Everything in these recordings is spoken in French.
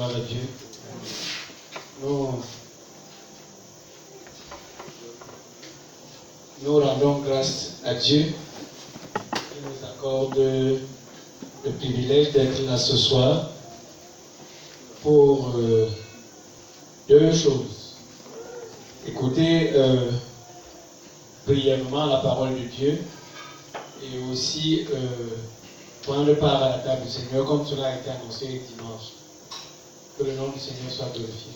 Gloire à Dieu. Nous rendons grâce à Dieu qui nous accorde le privilège d'être là ce soir pour deux choses. Écouter brièvement la parole de Dieu et aussi prendre part à la table du Seigneur comme cela a été annoncé dimanche. Que le nom du Seigneur soit glorifié.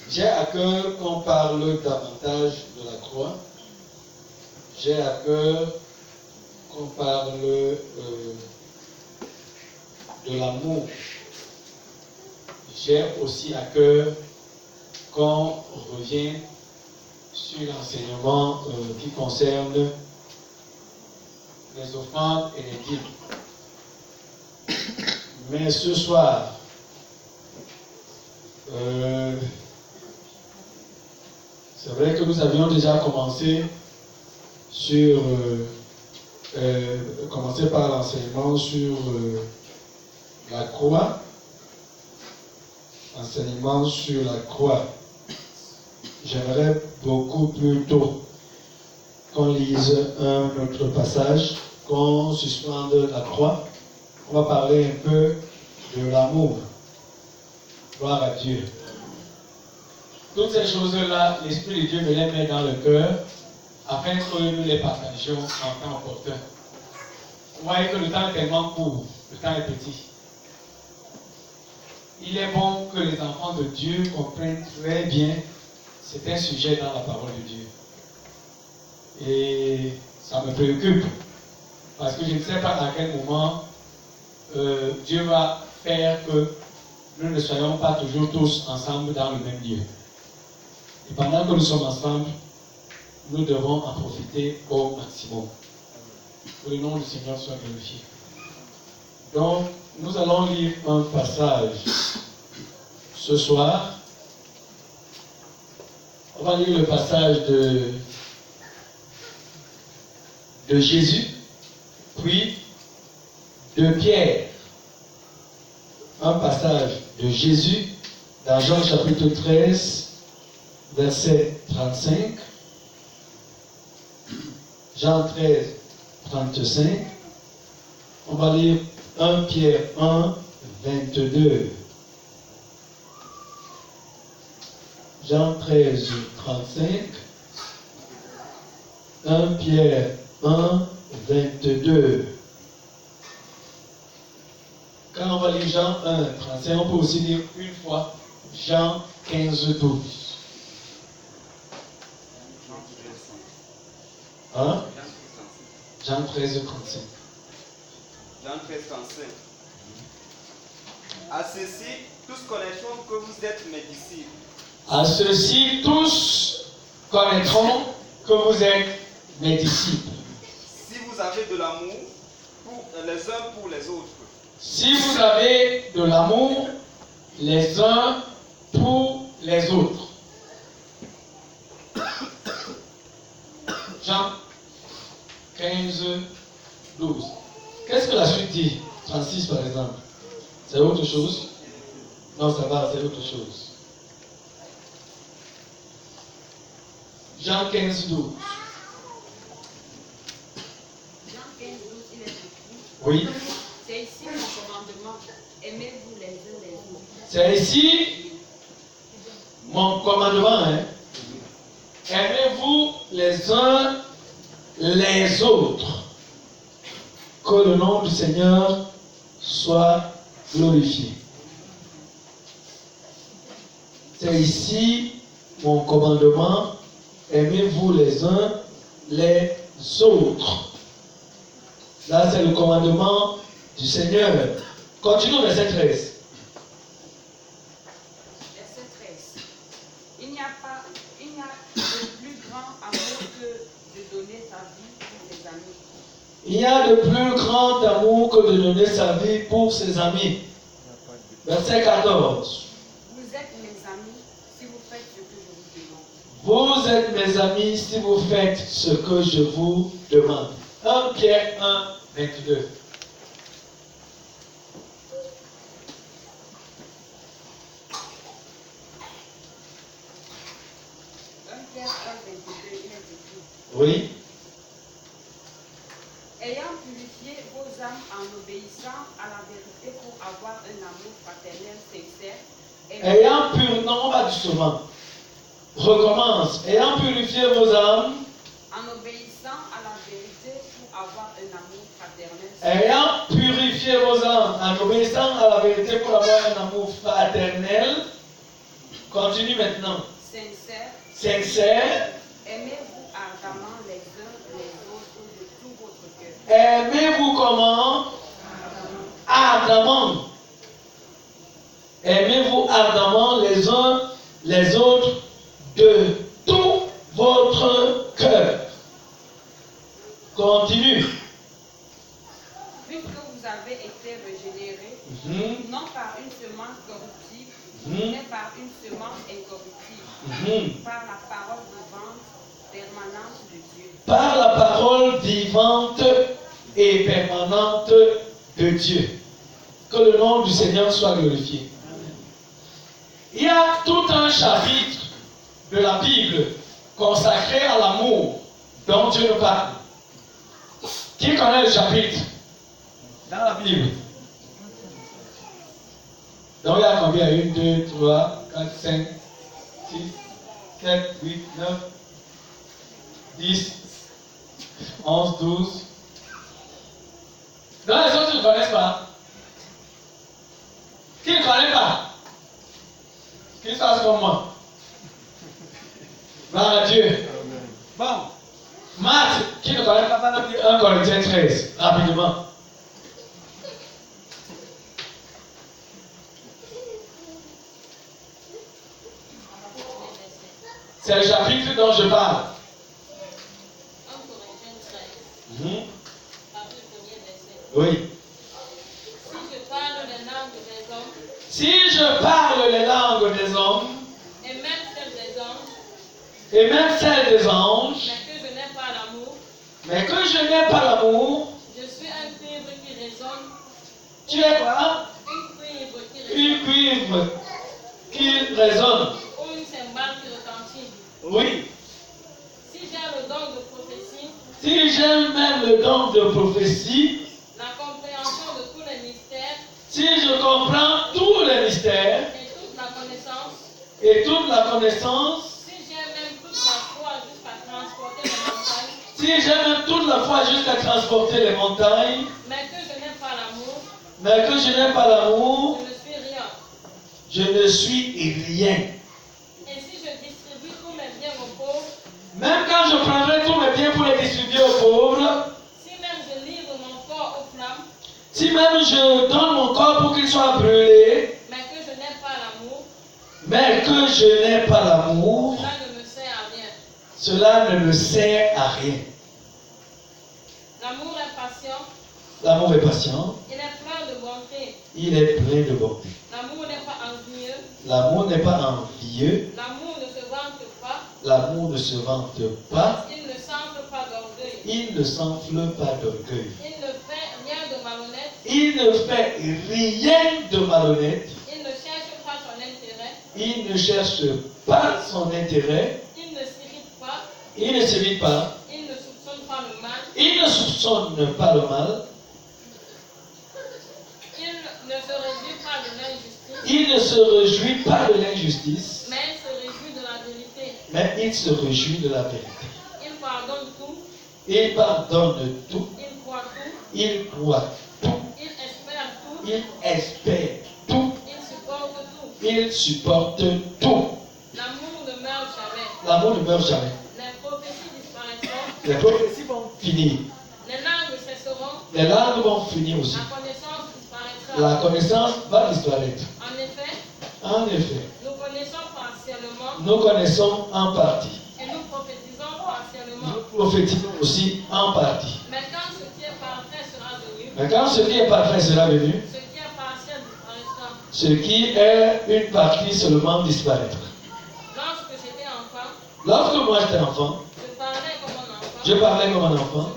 J'ai à cœur qu'on parle davantage de la croix. J'ai à cœur qu'on parle de l'amour. J'ai aussi à cœur qu'on revienne sur l'enseignement qui concerne les offrandes et les dîmes. Mais ce soir, c'est vrai que nous avions déjà commencé par l'enseignement sur la croix. Enseignement sur la croix. J'aimerais beaucoup plutôt qu'on lise un autre passage, qu'on suspende la croix. On va parler un peu de l'amour. Gloire à Dieu. Toutes ces choses-là, l'Esprit de Dieu me les met dans le cœur afin que nous les partagions en temps opportun. Vous voyez que le temps est tellement court, le temps est petit. Il est bon que les enfants de Dieu comprennent très bien certains sujets dans la parole de Dieu. Et ça me préoccupe parce que je ne sais pas à quel moment Dieu va faire que nous ne soyons pas toujours tous ensemble dans le même lieu. Et pendant que nous sommes ensemble, nous devons en profiter au maximum. Que le nom du Seigneur soit glorifié. Donc, nous allons lire un passage ce soir. On va lire le passage de Jésus, puis de Pierre. Un passage de Jésus dans Jean chapitre 13, verset 35. Jean 13, 35. On va lire 1 Pierre 1, 22. Jean 13, 35. 1 Pierre 1, 22. Quand on va lire Jean 1, 35, on peut aussi lire une fois Jean 15, 12. Hein? Jean 13, 35. Jean 13, 35. À ceci, tous connaîtront que vous êtes mes disciples. À ceci, tous connaîtront que vous êtes mes disciples. Si vous avez de l'amour les uns pour les autres. Si vous avez de l'amour les uns pour les autres. Jean 15, 12. Qu'est-ce que la suite dit? 36 par exemple. C'est autre chose? Non, ça va, c'est autre chose. Jean 15, 12. Jean 15, 12, il est écrit. Oui. C'est ici mon commandement. Aimez-vous les uns les autres. C'est ici mon commandement. Hein? Aimez-vous les uns les autres. Que le nom du Seigneur soit glorifié. C'est ici mon commandement. Aimez-vous les uns les autres. Là, c'est le commandement du Seigneur. Continue au verset 13. Verset 13. Il n'y a de plus grand amour que de donner sa vie pour ses amis. Il y a de plus grand amour que de donner sa vie pour ses amis. Verset 14. Vous êtes mes amis si vous faites ce que je vous demande. Vous êtes mes amis si vous faites ce que je vous demande. 1 Pierre 1, 22. Oui. Ayant purifié vos âmes en obéissant à la vérité pour avoir un amour fraternel sincère. Ayant purifié, non, on va doucement. Recommence. Ayant purifié vos âmes. En obéissant à la vérité pour avoir un amour fraternel sincère. Ayant purifié vos âmes en obéissant à la vérité pour avoir un amour fraternel. Continue maintenant. Sincère. Aimez-vous ardemment les uns les autres de tout votre cœur. Aimez-vous comment? Ardemment. Aimez-vous ardemment les uns les autres de tout votre cœur. Continue. Puisque vous avez été régénérés, non par une semence corruptible, mais par une semence incorruptible, par la parole vivante, permanente de Dieu. Par la parole vivante et permanente de Dieu. Que le nom du Seigneur soit glorifié. Il y a tout un chapitre de la Bible consacré à l'amour dont Dieu nous parle. Qui connaît le chapitre dans la Bible? Donc il y a combien? 1, 2, 3, 4, 5, 6, 7, 8, 9, 10, 11, 12. Donc les autres ne connaissent pas. Qui ne connaît pas? Qui se passe comme moi? Gloire à Dieu. Bon. Marthe, qui ne connaît pas, va lire 1 Corinthiens 13, rapidement. C'est le chapitre dont je parle. 1 Corinthiens 13. Partie du premier verset. Oui. Si je parle les langues des hommes, Si je parle les langues des hommes, et même celles des anges, et même celles des anges, mais que je n'ai pas l'amour, mais que je n'ai pas l'amour, je suis un cuivre qui résonne. tu es quoi? Une cuivre Une cuivre qui qui résonne. résonne. Ou une cymbale qui retentit. Oui. Si j'ai le don de prophétie, Si j'ai même le don de prophétie, la compréhension de tous les mystères, si je comprends tous les mystères et toute la connaissance, et toute la connaissance, si j'ai même toute la foi jusqu'à transporter les montagnes, si j'ai même toute la foi jusqu'à transporter les montagnes, mais que je n'ai pas l'amour, mais que je n'ai pas l'amour, je ne suis rien. je ne suis rien. Et si je distribue tous mes biens aux pauvres, Même quand je prendrai tous mes biens pour les distribuer aux pauvres, si même je livre mon corps aux flammes, si même je donne mon corps pour qu'il soit brûlé, mais que je n'ai pas l'amour, mais que je n'ai pas l'amour, cela ne me sert à rien. cela ne me sert à rien. L'amour est patient, L'amour est patient, il est plein de bonté. il est plein de bonté. L'amour n'est pas envieux, L'amour n'est pas envieux, l'amour ne se vante pas, l'amour ne se vante pas, il ne s'enfle pas d'orgueil, il ne s'enfle pas d'orgueil. il ne fait rien de malhonnête, Il ne fait rien de malhonnête, il ne cherche pas son intérêt, il ne cherche pas son intérêt, il ne s'irrite pas, il ne s'évite pas, il ne soupçonne pas le mal, il ne soupçonne pas le mal, il ne se réjouit pas de l'injustice, il ne se réjouit pas de l'injustice, mais il se réjouit de la vérité. mais il se réjouit de la vérité. Il pardonne tout, Il pardonne tout, il croit tout, il croit tout, il espère tout, il espère tout, il supporte tout. il supporte tout. L'amour ne meurt jamais. L'amour ne meurt jamais. Les prophéties disparaîtront, Les prophéties vont finir. les langues cesseront, Les langues vont finir aussi. la connaissance disparaîtra. La connaissance va disparaître. En effet, En effet, nous connaissons partiellement nous connaissons en partie. et nous prophétisons partiellement. Nous prophétisons aussi en partie. Mais quand ce qui est parfait sera venu, Mais quand ce qui est parfait sera venu, ce qui est partiel disparaîtra. ce qui est une partie seulement disparaîtra. Lorsque j'étais enfant, Lorsque moi j'étais enfant, je parlais comme un enfant.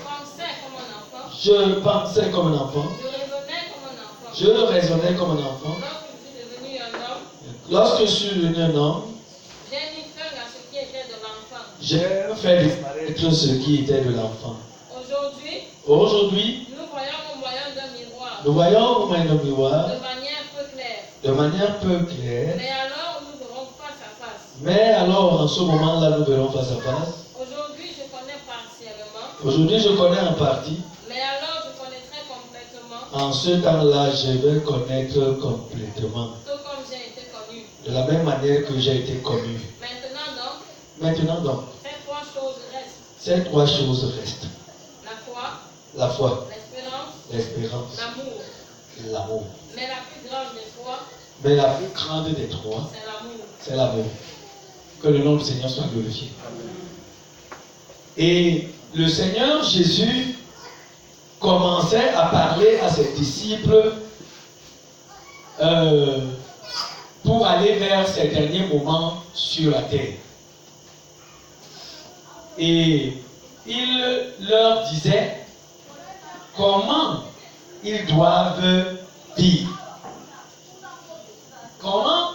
je pensais comme un enfant. Je raisonnais comme un enfant. Je raisonnais comme un enfant. Lorsque je suis devenu un homme, Lorsque je suis devenu un homme, j'ai mis fin à ce qui était de l'enfant. j'ai fait disparaître ce qui était de l'enfant. Aujourd'hui, Aujourd'hui, nous voyons au moyen d'un miroir. nous voyons au moyen d'un miroir De manière peu claire. de manière peu claire. Mais alors, nous verrons face à face. Mais alors, en ce moment-là, nous verrons face à face. Aujourd'hui, je connais partiellement. Aujourd'hui, je connais en partie. Mais alors, je connaîtrai complètement. En ce temps-là, je vais connaître complètement. Tout comme j'ai été connu. De la même manière que j'ai été connu. Maintenant donc, Maintenant donc, ces trois choses restent. ces 3 choses restent. La foi, La foi, l'espérance, l'espérance, l'amour. l'amour. Mais la plus grande des trois, Mais la plus grande des 3, c'est l'amour. c'est l'amour. Que le nom du Seigneur soit glorifié. Et le Seigneur Jésus commençait à parler à ses disciples pour aller vers ses derniers moments sur la terre. Et il leur disait comment ils doivent vivre. Comment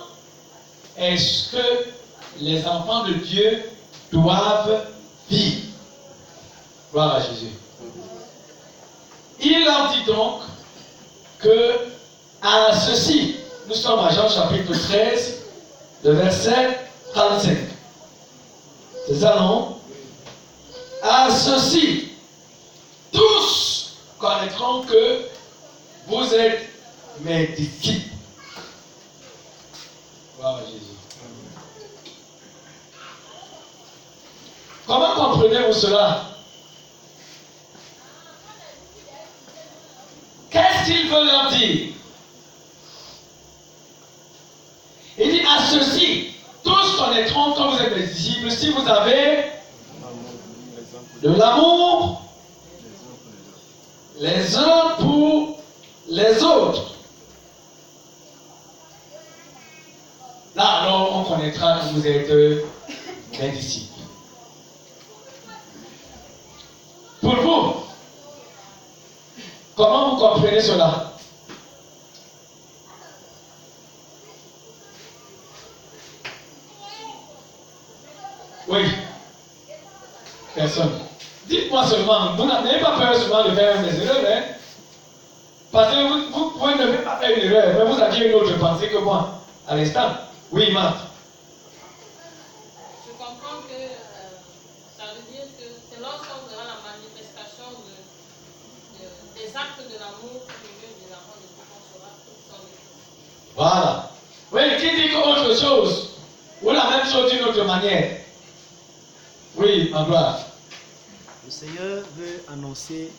est-ce que les enfants de Dieu doivent vivre? Gloire à Jésus. Il leur dit donc que à ceci, nous sommes à Jean chapitre 13, le verset 35. C'est ça, non? À ceci, tous connaîtront que vous êtes mes disciples. Gloire à Jésus. Comment comprenez-vous cela? Qu'est-ce qu'il veut leur dire? Il dit à ceci, tous connaîtront que vous êtes mes disciples si vous avez de l'amour les uns pour les autres. Là alors on connaîtra que vous êtes mes disciples. Pour vous, comment vous comprenez cela? Oui. Personne. Dites-moi seulement, vous n'avez pas peur seulement de faire des erreurs, hein? Parce que vous pouvez ne pas faire une erreur, mais vous aviez une autre pensée que moi, à l'instant. Oui, Marthe. Je comprends que ça veut dire que c'est lorsqu'on verra la manifestation des actes de l'amour que Dieu des enfants de Dieu qu'on saura tous sont des. Voilà. Oui, qui dit autre chose? Ou la même chose d'une autre manière? Oui, ma gloire. Le Seigneur veut annoncer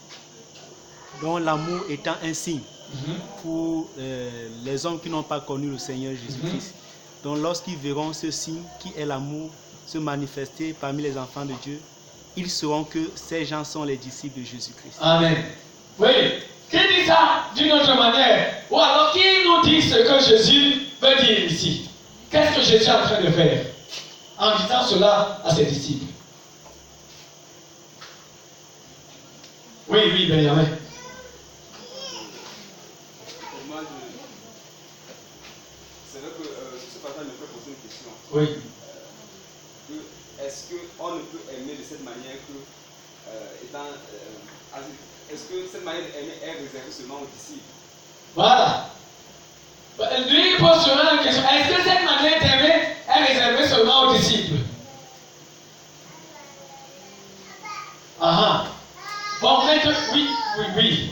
dont l'amour étant un signe pour les hommes qui n'ont pas connu le Seigneur Jésus-Christ. Donc lorsqu'ils verront ce signe qui est l'amour se manifester parmi les enfants de Dieu, ils sauront que ces gens sont les disciples de Jésus-Christ. Amen. Oui. Qui dit ça d'une autre manière? Ou alors qui nous dit ce que Jésus veut dire ici? Qu'est-ce que Jésus est en train de faire en disant cela à ses disciples? Oui, oui, Benjamin. C'est vrai que ce partage me fait poser une question. Oui. Est-ce qu'on ne peut aimer de cette manière que, est-ce que cette manière d'aimer est réservée seulement aux disciples? Voilà. Lui, il pose seulement la question. Est-ce que cette manière d'aimer est réservée seulement aux disciples? Ah ah. Bon, maintenant, oui, oui, oui.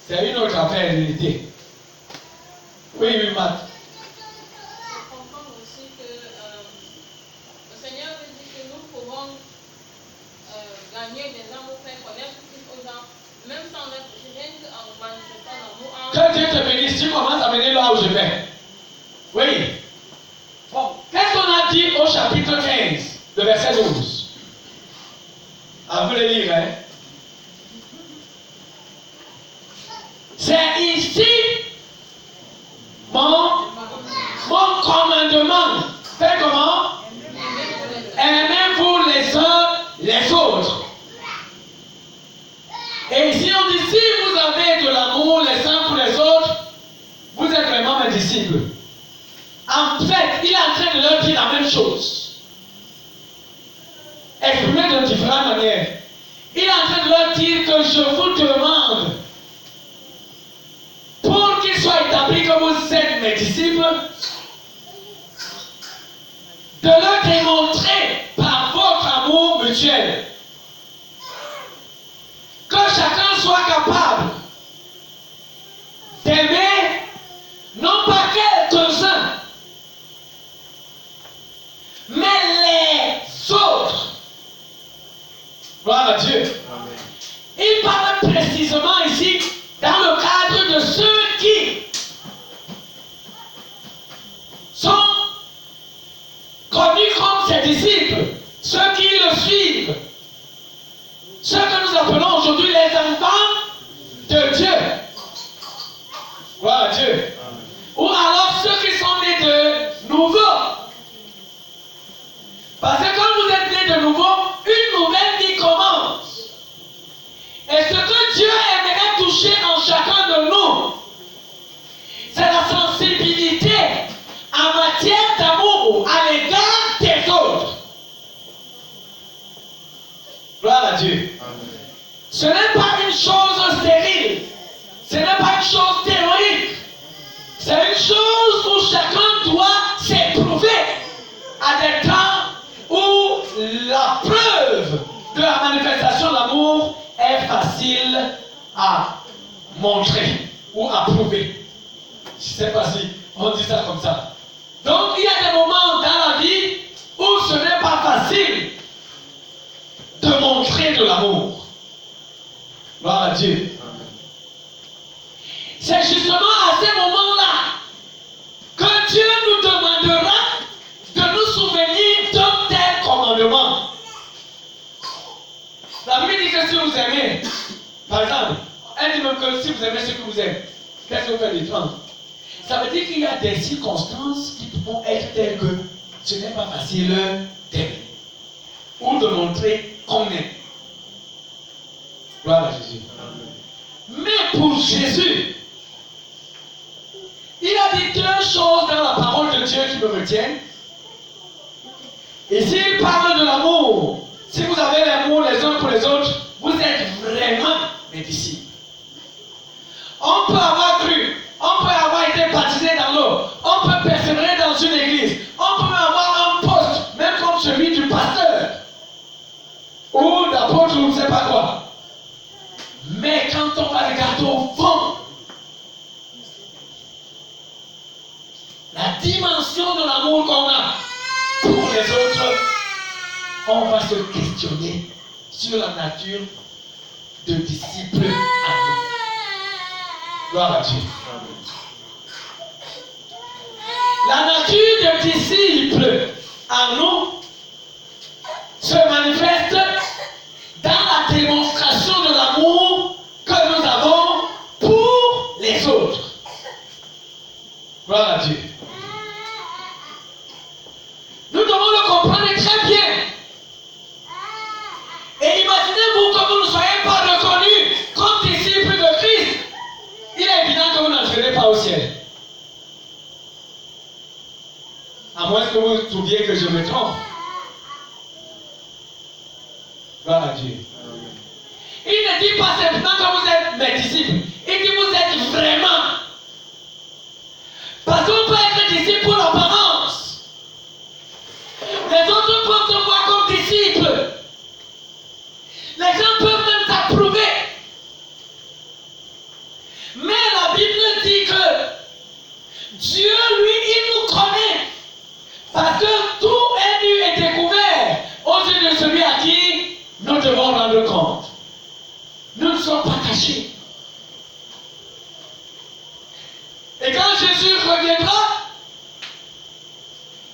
C'est une autre affaire, l'unité. Oui, oui, Matt. Je comprends aussi que le Seigneur veut dire que nous pouvons gagner des âmes ou faire connaître aux gens, même sans être rien qu'en manifestant l'amour. Que Dieu te bénisse, tu commences à venir là où je vais. Oui. Bon, qu'est-ce qu'on a dit au chapitre 15, le verset 12? À vous le lire, hein? C'est ici mon mes disciples, de leur démontrer par votre amour mutuel que chacun soit capable d'aimer non pas quelques-uns, mais les autres. Gloire à Dieu. Amen. Il parle précisément ici dans le cadre de ceux qui sont connus comme ses disciples, ceux qui le suivent, ceux que nous appelons aujourd'hui les enfants de Dieu. Gloire à Dieu. Amen. Ou alors ceux qui sont nés de nouveau. Parce que quand vous êtes nés de nouveau, une nouvelle vie commence. Et ce que Dieu aimerait toucher en chacun de nous, c'est la sensibilité en matière d'amour à l'égard des autres. Gloire à Dieu. Amen. Ce n'est pas une chose stérile. Ce n'est pas une chose théorique. C'est une chose où chacun doit s'éprouver à des temps où la preuve de la manifestation de l'amour est facile à montrer ou à prouver. Je ne sais pas si on dit ça comme ça. Donc il y a des moments dans la vie où ce n'est pas facile de montrer de l'amour. Gloire à Dieu. C'est justement à ces moments-là que Dieu nous demandera de nous souvenir d'un tel commandement. La Bible dit que si vous aimez, par exemple, elle dit même que si vous aimez ce que vous aimez, qu'est-ce que vous faites défendre? Ça veut dire qu'il y a des circonstances qui vont être telles que ce n'est pas facile d'aimer ou de montrer qu'on aime. Gloire à Jésus. Mais pour Jésus, il a dit deux choses dans la parole de Dieu qui me retiennent. Et s'il parle de l'amour, si vous avez l'amour les uns pour les autres, vous êtes vraiment mes disciples. On peut avoir cru, on peut avoir été baptisé dans l'eau, on peut persévérer dans une église, on peut avoir un poste, même comme celui du pasteur, ou d'apôtre, ou je ne sais pas quoi. Mais quand on va regarder au fond, la dimension de l'amour qu'on a pour les autres, on va se questionner sur la nature de disciples à nous. Gloire à Dieu. La nature de disciples à nous se manifeste dans la démonstration de l'amour que nous avons pour les autres. Gloire à Dieu. Nous devons le comprendre très bien. Et imaginez-vous que vous ne soyez pas reconnus comme disciples de Christ. Il est évident que vous n'entrerez pas au ciel. À moins que vous trouviez que je me trompe. Gloire à Dieu. Il ne dit pas simplement que vous êtes mes disciples. Il dit vous êtes vraiment. Parce qu'on peut être disciple pour l'apparence. Les autres peuvent te voir comme disciple. Les gens peuvent même t'approuver. Mais la Bible dit que Dieu, lui, il nous connaît. Parce que tout est nu et découvert aux yeux de celui à qui nous devons rendre compte. Nous ne sommes pas cachés. Et quand Jésus reviendra,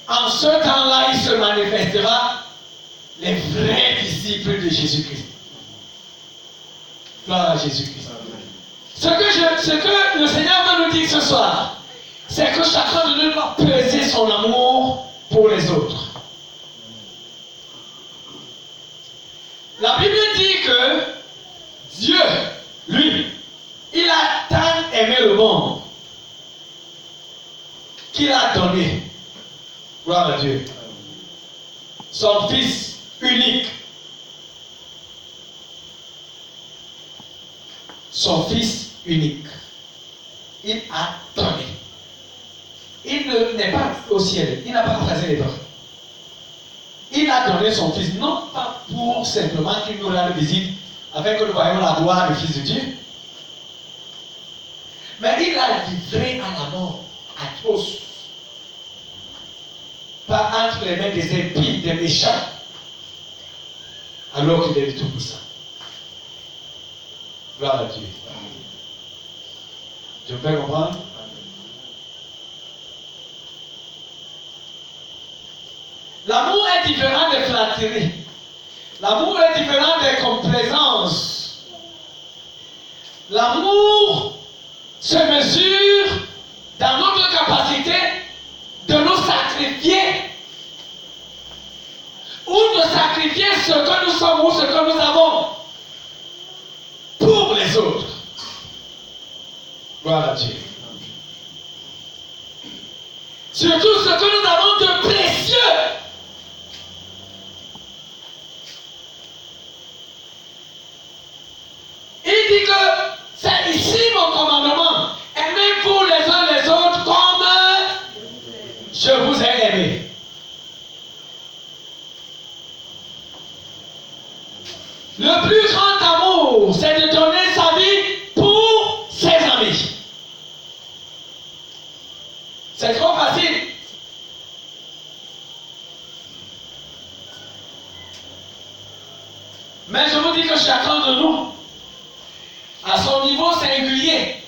en ce temps-là, il se manifestera les vrais disciples de Jésus-Christ. Gloire à Jésus-Christ. Ce que le Seigneur veut nous dire ce soir, c'est que chacun de nous doit peser son amour pour les autres. La Bible dit que Dieu, lui, il a tant aimé le monde qu'il a donné, gloire à Dieu, son Fils unique. Son Fils unique. Il a donné. il n'est pas au ciel, il n'a pas croisé les bras. Il a donné son Fils, non pas pour simplement qu'il nous rende visite, afin que nous voyions la gloire du Fils de Dieu, mais il l'a livré à la mort, à tous, pas entre les mains des impies, des méchants, alors qu'il est du Tout-Puissant. Gloire à Dieu. Tu me fais comprendre? L'amour est différent des flatteries. L'amour est différent des complaisances. L'amour se mesure dans notre capacité de nous sacrifier ou de sacrifier ce que nous sommes ou ce que nous avons pour les autres. Gloire à Dieu. Surtout ce que nous avons de précieux. Il dit que c'est ici mon commandement. Aimez-vous les uns les autres comme je vous ai aimé. Le plus grand amour, c'est de donner sa vie pour ses amis. C'est trop facile. Mais je vous dis que chacun de nous, à son niveau singulier,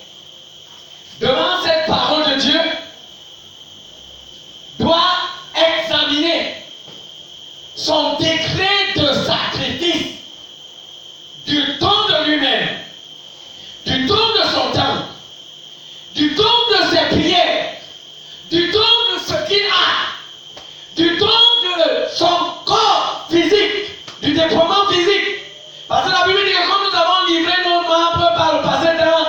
devant cette parole de Dieu, doit examiner son décret de sacrifice, du don de lui-même, du don de son temps, du don de ses prières, du don de ce qu'il a, du don de son corps physique, du déploiement physique. Parce que la Bible dit que quand nous avons livré nos membres par le passé dans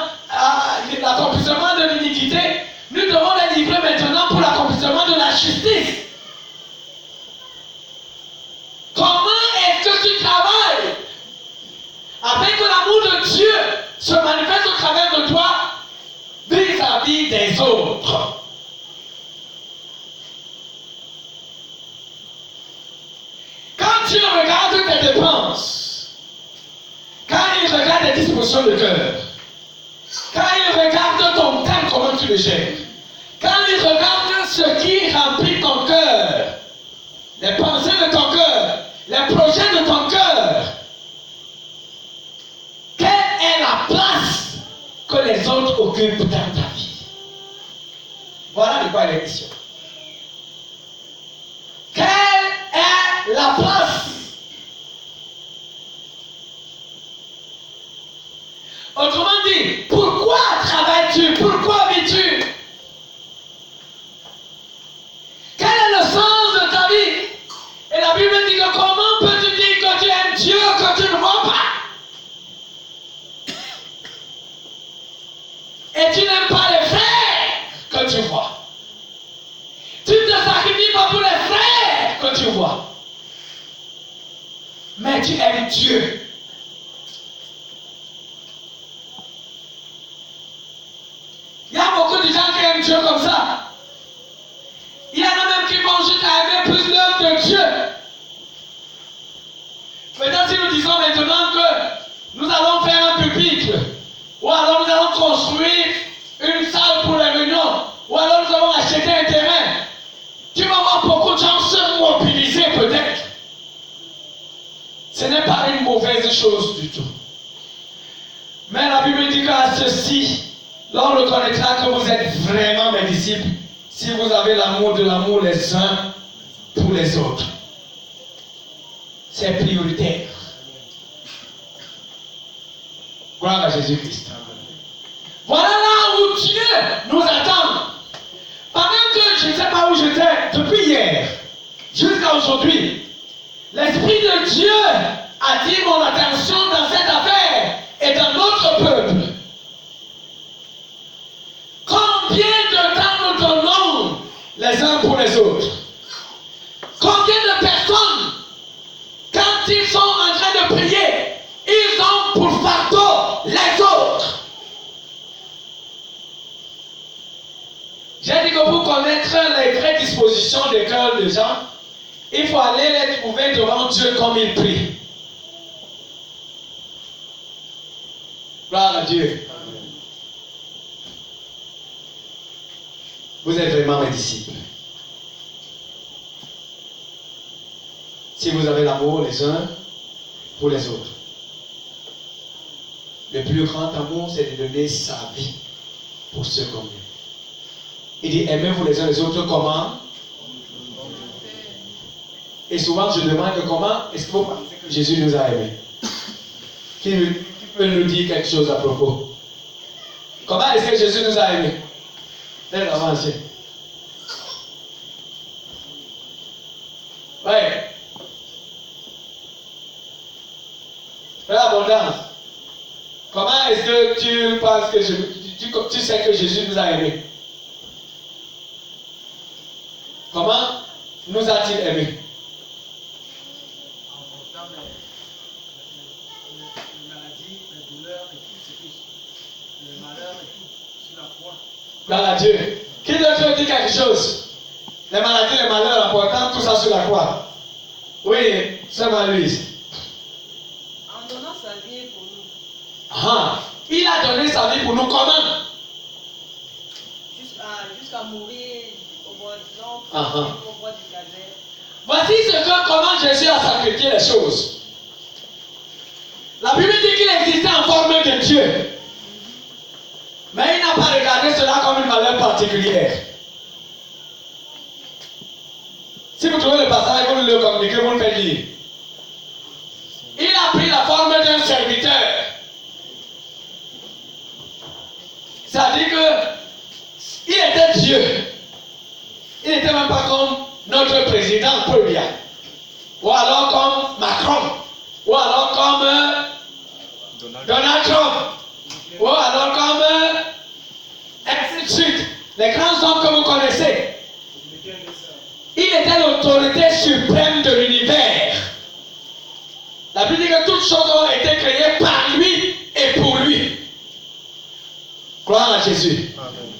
l'accomplissement de l'iniquité, nous devons les livrer maintenant pour l'accomplissement de la justice. Comment est-ce que tu travailles afin que l'amour de Dieu se manifeste au travers de toi vis-à-vis des autres? Quand Dieu regarde tes dépenses, quand il regarde les dispositions de cœur, quand il regarde ton temps, comment tu le gères, quand il regarde ce qui remplit ton cœur, les pensées de ton cœur, les projets de ton cœur, quelle est la place que les autres occupent dans ta vie? Voilà de quoi il est question. Quelle est la place? Autrement dit, pourquoi travailles-tu? Pourquoi vis-tu? Quel est le sens de ta vie? Et la Bible dit que comment peux-tu dire que tu aimes Dieu que tu ne vois pas? Et tu n'aimes pas les frères que tu vois. Tu ne te sacrifies pas pour les frères que tu vois. Mais tu aimes Dieu. Il y a beaucoup de gens qui aiment Dieu comme ça. Il y en a même qui vont juste aimer plus l'œuvre de Dieu. Maintenant, si nous disons maintenant que nous allons faire un pupitre, ou alors nous allons construire une salle pour les réunions, ou alors nous allons acheter un terrain, tu vas voir beaucoup de gens se mobiliser peut-être. Ce n'est pas une mauvaise chose du tout. Mais la Bible dit qu'à ceci, l'on reconnaîtra que vous êtes vraiment mes disciples si vous avez l'amour les uns pour les autres. C'est prioritaire. Gloire à Jésus-Christ. Voilà là où Dieu nous attend. Pendant que je ne sais pas où j'étais depuis hier jusqu'à aujourd'hui, l'Esprit de Dieu attire mon attention dans cette affaire et dans notre peuple. Combien de temps nous donnons les uns pour les autres? Combien de personnes, quand ils sont en train de prier, ils ont pour fardeau les autres? J'ai dit que pour connaître les vraies dispositions des cœurs des gens, il faut aller les trouver devant Dieu comme ils prient. Gloire à Dieu. Vous êtes vraiment mes disciples. Si vous avez l'amour les uns pour les autres. Le plus grand amour, c'est de donner sa vie pour ceux comme lui. Il dit, aimez-vous les uns les autres comment? Et souvent, je demande comment est-ce que vous pensez que Jésus nous a aimés? Qui peut nous dire quelque chose à propos? Comment est-ce que Jésus nous a aimés? Faites avancer. Ouais. L'abondance. Comment est-ce que tu penses que tu sais que Jésus nous a aimés? Comment nous a-t-il aimés? En portant les maladies, les douleurs et tout ce qui les malheurs et tout sur la croix. Gloire à Dieu. Qui d'autre dit quelque chose? Les maladies, les malheurs, en portant tout ça sur la croix. Oui, c'est Marie-Louise. En donnant sa vie pour nous. Ah, il a donné sa vie pour nous comment? Jusqu'à mourir au bord au bord du calvaire. Voici comment Jésus a sacrifié les choses. La Bible dit qu'il existait en forme de Dieu. Mais il n'a pas regardé cela comme une valeur particulière. Si vous trouvez le passage, vous le communiquez, vous le faites lire. Il a pris la forme d'un serviteur. C'est-à-dire qu'il était Dieu. Il n'était même pas comme notre président Paul Biya. Ou alors comme Macron. Ou alors comme Donald Trump. Ou alors comme ainsi de suite. Les grands hommes que vous connaissez. Il était l'autorité suprême de l'univers. La Bible dit que toutes choses ont été créées par lui et pour lui. Gloire à Jésus. Amen.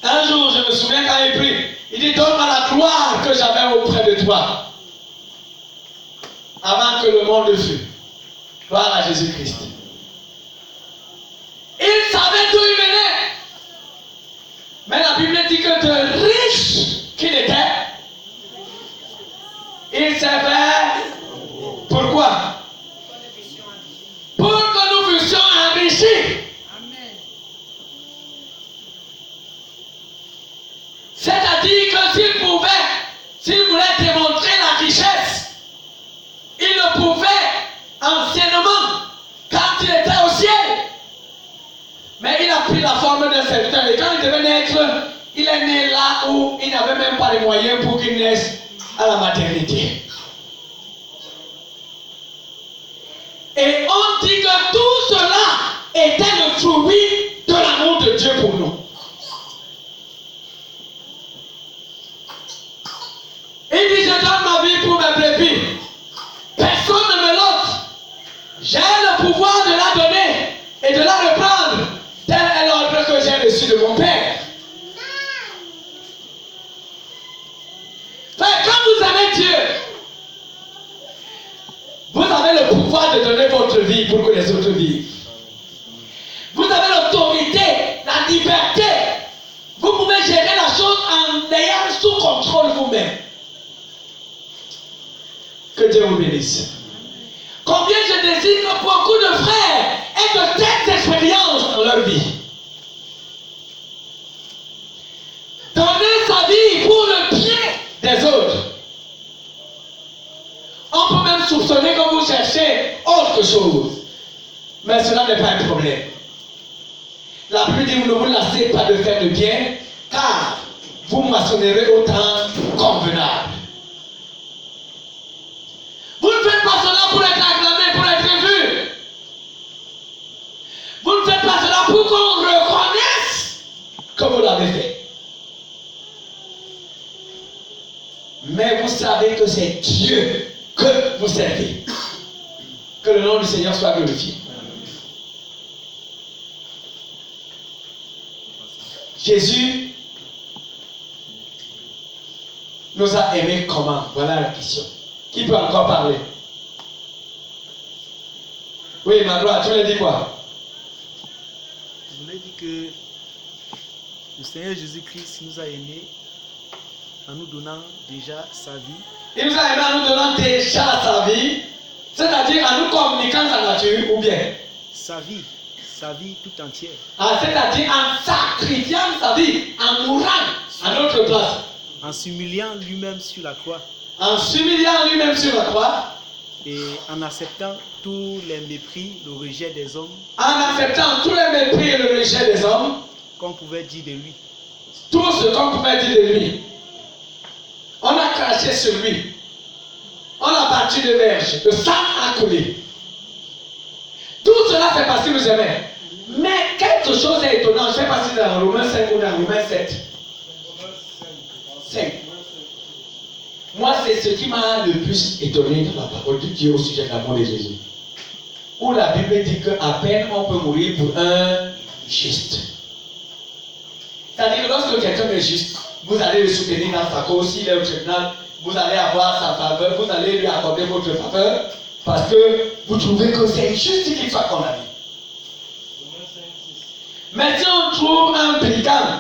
Un jour, je me souviens quand il prie, il dit, donne-moi la gloire que j'avais auprès de toi. Avant que le monde fût. Gloire à Jésus-Christ. Il savait d'où il venait. Mais la Bible dit que de riche qu'il était, il s'est fait. Pourquoi? Pour que nous fussions enrichis. Amen. C'est-à-dire que s'il voulait démontrer la richesse, il le pouvait anciennement, quand il était au ciel. Mais il a pris la forme d'un serviteur. Et quand il devait naître, il est né là où il n'avait même pas les moyens pour qu'il naisse à la maternité. Et on dit que tout cela était le fruit de l'amour de Dieu pour nous. Il dit, je donne ma vie pour mes brebis. Personne ne me l'ôte. J'ai le pouvoir de la donner et de la reprendre. Tel est l'ordre que j'ai reçu de mon Père. Frère, quand vous avez Dieu, vous avez le pouvoir de donner votre vie pour que les autres vivent. Vous avez l'autorité, la liberté. Vous pouvez gérer la chose en ayant sous contrôle vous-même. Que Dieu vous bénisse. Combien je désire que beaucoup de frères aient de telles expériences dans leur vie. Donner sa vie pour le bien des autres. On peut même soupçonner que vous cherchez autre chose. Mais cela n'est pas un problème. La Bible dit, ne vous lassez pas de faire le bien, car vous moissonnerez au temps convenable. Vous ne faites pas cela pour être acclamé, pour être vu. Vous ne faites pas cela pour qu'on reconnaisse que vous l'avez fait. Mais vous savez que c'est Dieu que vous servez. Que le nom du Seigneur soit glorifié. Jésus nous a aimés comment? Voilà la question. Qui peut encore parler? Oui, ma gloire, tu l'as dit quoi? Je voulais dire que le Seigneur Jésus-Christ nous a aimés en nous donnant déjà sa vie. Il nous a aimés en nous donnant déjà sa vie, c'est-à-dire en nous communiquant sa nature, ou bien? Sa vie tout entière. Ah, c'est-à-dire en sacrifiant sa vie, en mourant à notre place. En s'humiliant lui-même sur la croix. En s'humiliant lui-même sur la croix. Et en acceptant tous les mépris, le rejet des hommes. En acceptant tous les mépris et le rejet des hommes. Qu'on pouvait dire de lui. Tout ce qu'on pouvait dire de lui. On a craché sur lui. On a battu de verges. Le sang a coulé. Tout cela fait parce qu'il nous aimait. Mais quelque chose est étonnant. Je ne sais pas si c'est dans Romains 5 ou dans Romains 7. 5. Moi, c'est ce qui m'a le plus étonné dans la parole de Dieu au sujet de l'amour de Jésus. Où la Bible dit qu'à peine on peut mourir pour un juste. C'est-à-dire que lorsque quelqu'un est juste, vous allez le soutenir dans sa cause. S'il est au tribunal, vous allez avoir sa faveur, vous allez lui accorder votre faveur, parce que vous trouvez que c'est injuste qu'il soit condamné. Mais si on trouve un brigand,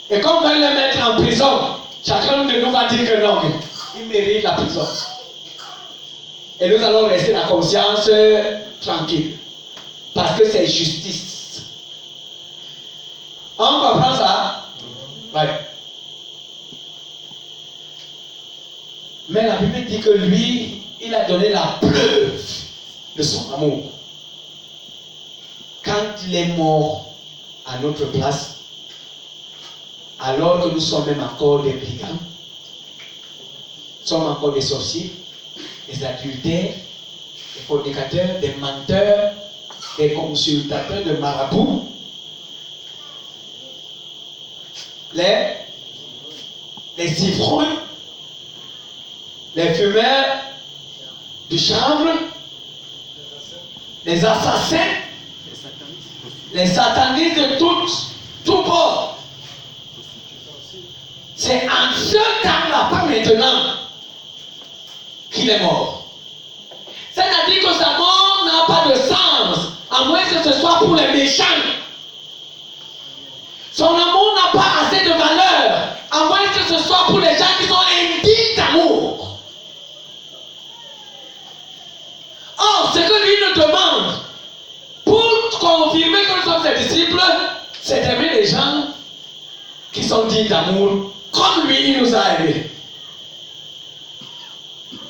et qu'on veut le mettre en prison, chacun de nous va dire que non, il mérite la prison. Et nous allons rester la conscience tranquille, parce que c'est justice. On comprend ça? Ouais. Mais la Bible dit que lui, il a donné la preuve de son amour. Quand il est mort à notre place, alors que nous sommes même encore des brigands, nous sommes encore des sorciers, des adultères, des fornicateurs, des menteurs, des consultateurs de marabouts, les ivrognes, les fumeurs du chanvre, les assassins, les satanistes de tout bord. C'est en ce temps-là, pas maintenant, qu'il est mort. C'est-à-dire que sa mort n'a pas de sens, à moins que ce soit pour les méchants. Son amour n'a pas assez de valeur, à moins que ce soit pour les gens qui sont indignes d'amour. Or, ce que lui nous demande, pour confirmer que nous sommes ses disciples, c'est d'aimer les gens qui sont dignes d'amour, comme lui, il nous a aimés.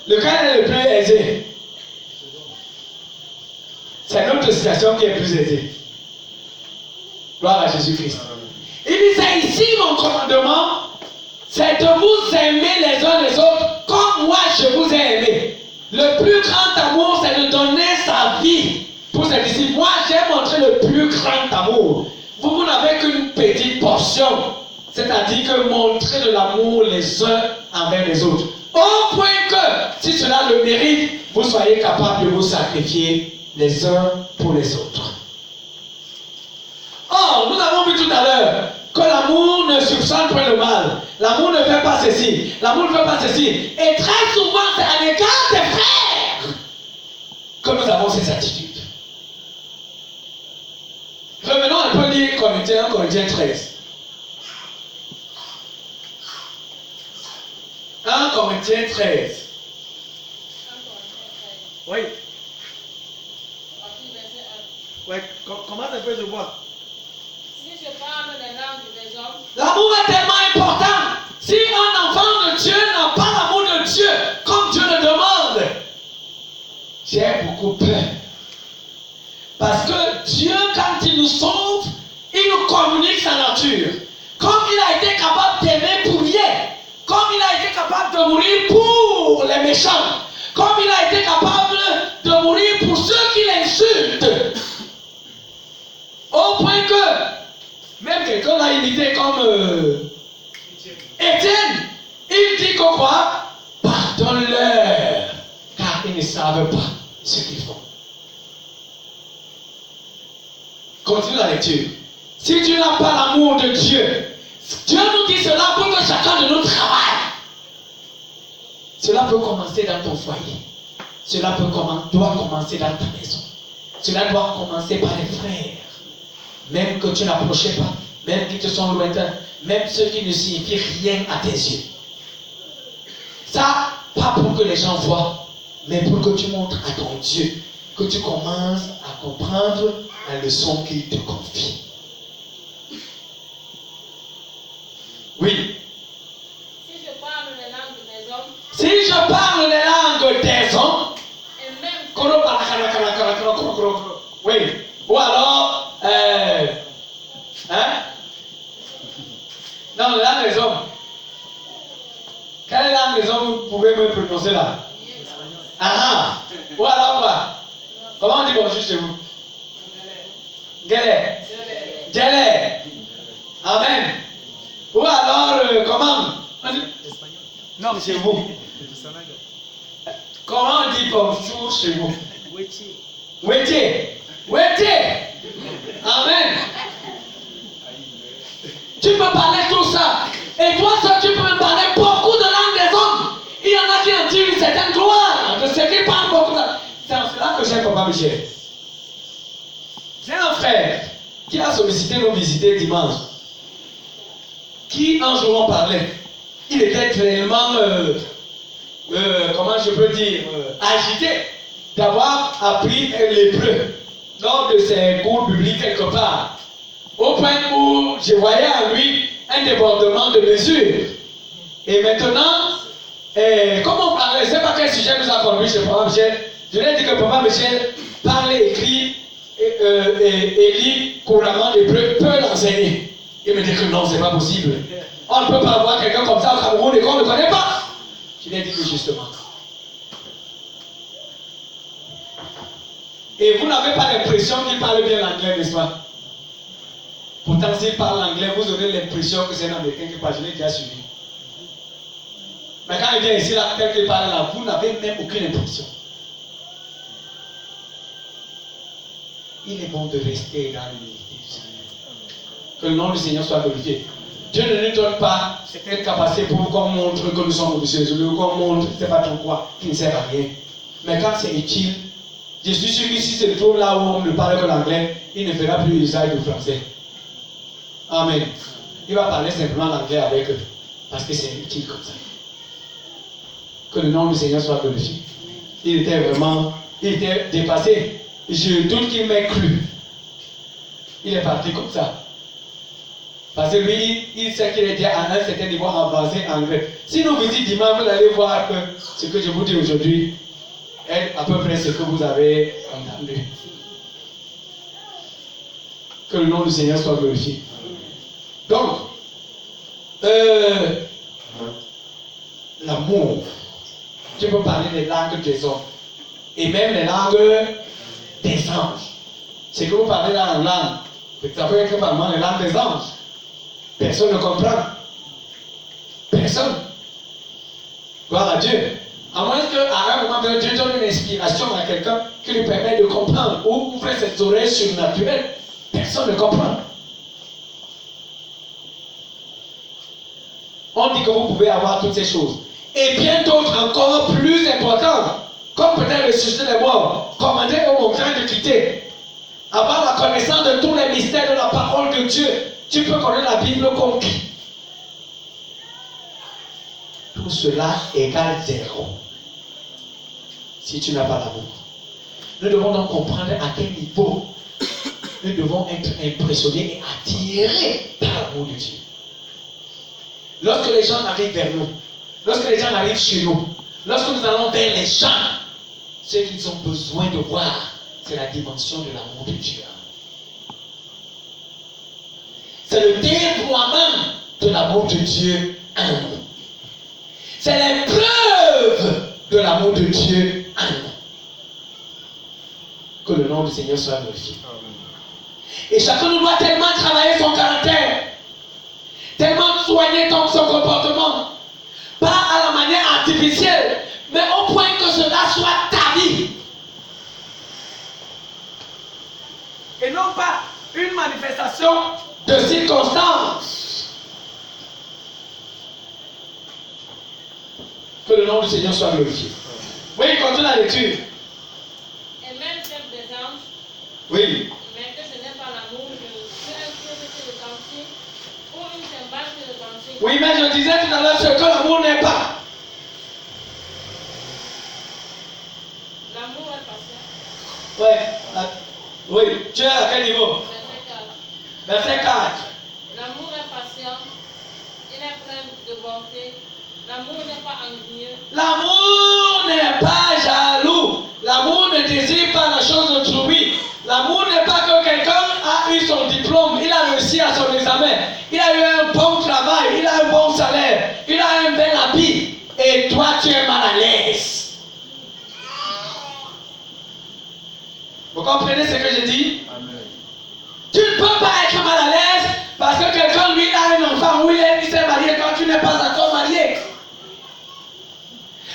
Lequel est le plus aisé? C'est notre situation qui est plus aisée. Gloire à Jésus-Christ. Il dit, c'est ici mon commandement, c'est de vous aimer les uns les autres comme moi je vous ai aimé. Le plus grand amour, c'est de donner sa vie pour ses disciples. Moi, j'ai montré le plus grand amour. Vous n'avez qu'une petite portion, c'est-à-dire que montrer de l'amour les uns envers les autres. Au point que, si cela le mérite, vous soyez capables de vous sacrifier les uns pour les autres. Or, nous avons vu tout à l'heure que l'amour ne soupçonne point le mal. L'amour ne fait pas ceci. L'amour ne fait pas ceci. Et très souvent, c'est à l'égard des frères que nous avons ces attitudes. Revenons un peu lire Corinthiens 13. 1 Corinthiens 13. Oui. Ouais, commence un peu de voir. Si je parle les langues des hommes, l'amour est tellement important. Si un enfant de Dieu n'a pas l'amour de Dieu, comme Dieu le demande, j'ai beaucoup peur. Parce que Dieu, quand il nous sauve, il nous communique sa nature. Comme il a été capable d'aimer pour rien, comme il a été capable de mourir pour les méchants, comme il a été capable de mourir pour ceux qui l'insultent. Au point que, même quelqu'un l'a imité comme Étienne, il dit que quoi? Pardonne-leur, car ils ne savent pas ce qu'ils font. Continue la lecture. si tu n'as pas l'amour de Dieu, Dieu nous dit cela pour que chacun de nous travaille. Cela peut commencer dans ton foyer. Cela doit commencer dans ta maison. Cela doit commencer par les frères. Même que tu n'approchais pas, même qui te sont lointains, même ceux qui ne signifient rien à tes yeux. Ça, pas pour que les gens voient, mais pour que tu montres à ton Dieu, que tu commences à comprendre la leçon qu'il te confie. Oui. Si je parle les langues des hommes, si je parle les langues des hommes, et même oui, ou alors, non, les langues des hommes. Quelle langue des hommes vous pouvez me prononcer là? Ah, ou alors quoi? Comment on dit bonjour chez vous? Gélé. Gélé. Amen. Ou alors, comment? Non, chez vous. Comment on dit bonjour chez vous? Wétier. Amen. Tu peux parler tout ça. Et toi seul, tu peux me parler beaucoup de langues des hommes. Il y en a qui en tirent une certaine gloire de ceux qui parlent beaucoup de langues. C'est en cela que j'aime Papa Michel. J'ai un frère qui a sollicité nos visités dimanche. Qui un jour en parlait. Il était tellement, comment je peux dire, agité d'avoir appris l'hébreu lors de ses cours bibliques quelque part. Au point où je voyais en lui un débordement de mesures. Et maintenant, comme on parlait, je ne sais pas quel sujet nous a conduit chez Papa Michel. Je lui ai dit que Papa Michel parle, écrit et lit couramment l'hébreu, peut l'enseigner. Il me dit que non, c'est pas possible. On ne peut pas avoir quelqu'un comme ça au Cameroun et qu'on ne connaît pas. Je lui ai dit que justement. Et vous n'avez pas l'impression qu'il parle bien l'anglais, n'est-ce pas? Pourtant, s'il parle anglais, vous aurez l'impression que c'est un Américain qui parle. Je l'ai déjà suivi. Mais quand il vient ici, là, tel qu'il parle là, vous n'avez même aucune impression. Il est bon de rester dans l'unité du Seigneur. Que le nom du Seigneur soit glorifié. Dieu ne nous donne pas certaines capacités pour qu'on montre que nous sommes ambitieux, qu'on montre, je ne sais pas trop quoi, qui ne sert à rien. Mais quand c'est utile, je suis sûr que si se trouve là où on ne parle que l'anglais, il ne fera plus usage du français. Amen. Il va parler simplement l'anglais avec eux. Parce que c'est utile comme ça. Que le nom du Seigneur soit glorifié. Il était dépassé. Je doute qu'il m'ait cru. Il est parti comme ça. Parce que lui, il sait qu'il est déjà à un certain niveau avancé en anglais. Si nous visitons dimanche, vous allez voir que ce que je vous dis aujourd'hui est à peu près ce que vous avez entendu. Que le nom du Seigneur soit glorifié. Donc, l'amour. Tu peux parler des langues des hommes. Et même les langues des anges. C'est que vous parlez dans la langue. Ça peut être parlement les langues des anges. Personne ne comprend. Personne. Gloire à Dieu. À moins qu'à un moment donné, Dieu donne une inspiration à quelqu'un qui lui permet de comprendre ou ouvrir ses oreilles surnaturelles. Personne ne comprend. On dit que vous pouvez avoir toutes ces choses. Et bien d'autres encore plus importantes, comme peut-être ressusciter les morts, commander au moment de quitter, avoir la connaissance de tous les mystères de la parole de Dieu. Tu peux connaître la Bible comme qui? Tout cela égale 0. Si tu n'as pas l'amour. Nous devons donc comprendre à quel niveau nous devons être impressionnés et attirés par l'amour de Dieu. Lorsque les gens arrivent vers nous, lorsque les gens arrivent chez nous, lorsque nous allons vers les gens, ce qu'ils ont besoin de voir, c'est la dimension de l'amour de Dieu. C'est le déploiement de l'amour de Dieu en nous. C'est l'épreuve de l'amour de Dieu en nous. Que le nom du Seigneur soit glorifié. Et chacun nous doit tellement travailler son caractère, tellement soigner son comportement, pas à la manière artificielle, mais au point que cela soit ta vie. Et non pas une manifestation de circonstance. Que le nom du Seigneur soit glorifié. Oui, continue la lecture. Et même chef des anges, Oui. mais que ce n'est pas l'amour, je peux un feu que le cantique, ou une cymbale que le cantique. Oui, mais je disais tout à l'heure ce que l'amour n'est pas. L'amour est patient. Ouais. Oui, tu es à quel niveau? Verset 4. Verset 4. L'amour est patient, il est plein de bonté. L'amour n'est pas envieux. L'amour n'est pas jaloux. L'amour ne désire pas la chose d'autrui. L'amour n'est pas que quelqu'un a eu son diplôme, il a réussi à son examen, il a eu un bon travail, il a un bon salaire, il a un bel habit, et toi tu es mal à l'aise. Vous comprenez ce que je dis? Amen. Tu ne peux pas être mal à l'aise parce que quelqu'un lui a un enfant ou il s'est marié quand tu n'es pas encore marié.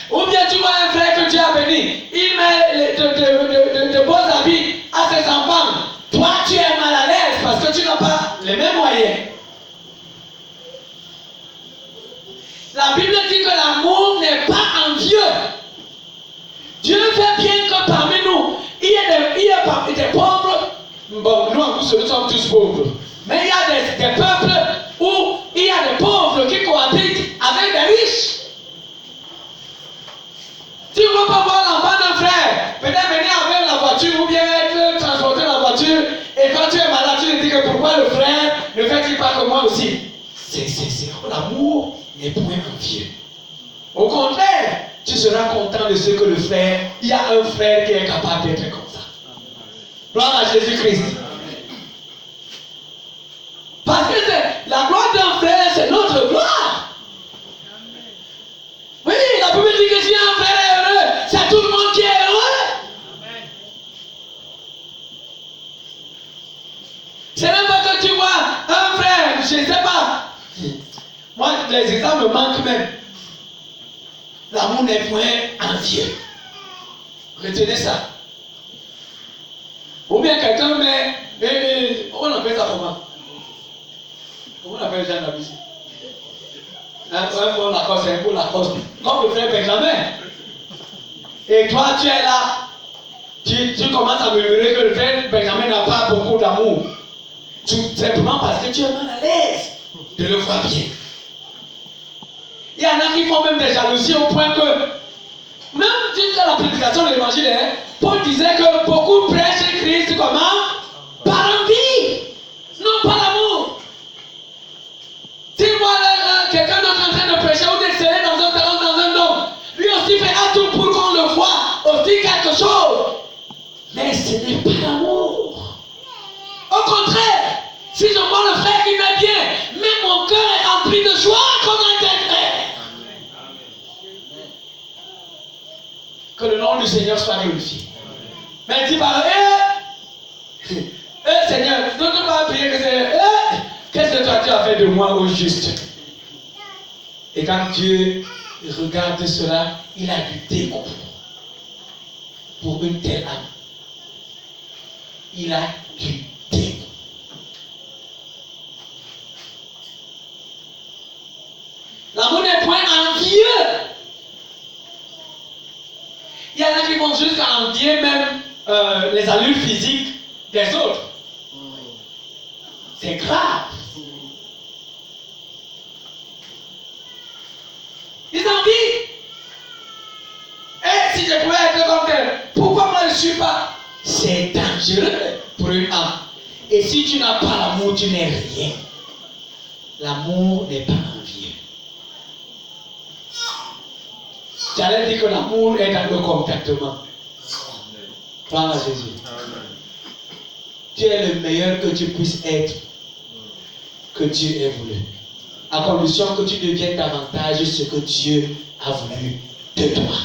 Ou bien tu vois un frère que Dieu a béni, il met de beaux habits à ses enfants. Toi, tu es mal à l'aise parce que tu n'as pas les mêmes moyens. La Bible dit que l'amour n'est pas envieux. Dieu fait bien que parmi nous, il y a des pauvres. Bon, nous en plus, nous sommes tous pauvres. Mais il y a des peuples où il y a des pauvres qui cohabitent avec des riches. Tu ne peux pas voir l'enfant d'un frère, peut-être venir avec la voiture ou bien être transporté dans la voiture, et quand tu es malade, tu te dis que pourquoi le frère ne fait-il pas comme moi aussi? L'amour n'est point envieux. Au contraire, tu seras content de ce que le frère, il y a un frère qui est capable d'être comme ça. Gloire à Jésus-Christ. Parce que la gloire d'un frère, c'est notre gloire. Oui, la Bible dit que si un frère est heureux, c'est tout le monde qui est heureux. C'est même pas que tu vois un frère, je ne sais pas. Moi, les exemples me manquent même. L'amour n'est point envieux. Retenez ça. Ou bien quelqu'un met. On appelle ça comment? Comment on appelle ça dans la musique? Un bon Lacoste, un bon Lacoste. Comme le frère Benjamin. Et toi, tu es là. Tu commences à murmurer que le frère Benjamin n'a pas beaucoup d'amour. Tout simplement parce que tu es mal à l'aise de le voir bien. Il y en a qui font même des jalousies au point que, même dans la prédication de l'évangile, Paul disait que beaucoup prêchent Christ comment? Par envie, non par l'amour. Si moi, quelqu'un d'autre en train de prêcher ou d'exceller dans un talent, dans un don, lui aussi fait à tout pour qu'on le voie, aussi quelque chose. Mais ce n'est pas l'amour. Au contraire, si je vois le frère qui va bien, mais mon cœur est rempli de joie comme un tel frère. Que le nom du Seigneur soit glorifié. Mais dis par Seigneur, ne te pas prier que c'est. Qu'est-ce que toi tu as fait de moi au juste? Et quand Dieu regarde cela, il a du dégoût pour une telle âme. Il a du dégoût. L'amour n'est point envieux. Il y en a qui vont jusqu'à envier même les allures physiques des autres. C'est grave. Ils envient. Et si je pouvais être comme tel, pourquoi moi je ne suis pas? C'est dangereux pour une âme. Et si tu n'as pas l'amour, tu n'es rien. L'amour n'est pas envieux. J'allais dire que l'amour est dans le contactement. Gloire à Jésus. Tu es le meilleur que tu puisses être, que Dieu ait voulu. À condition que tu deviennes davantage ce que Dieu a voulu de toi.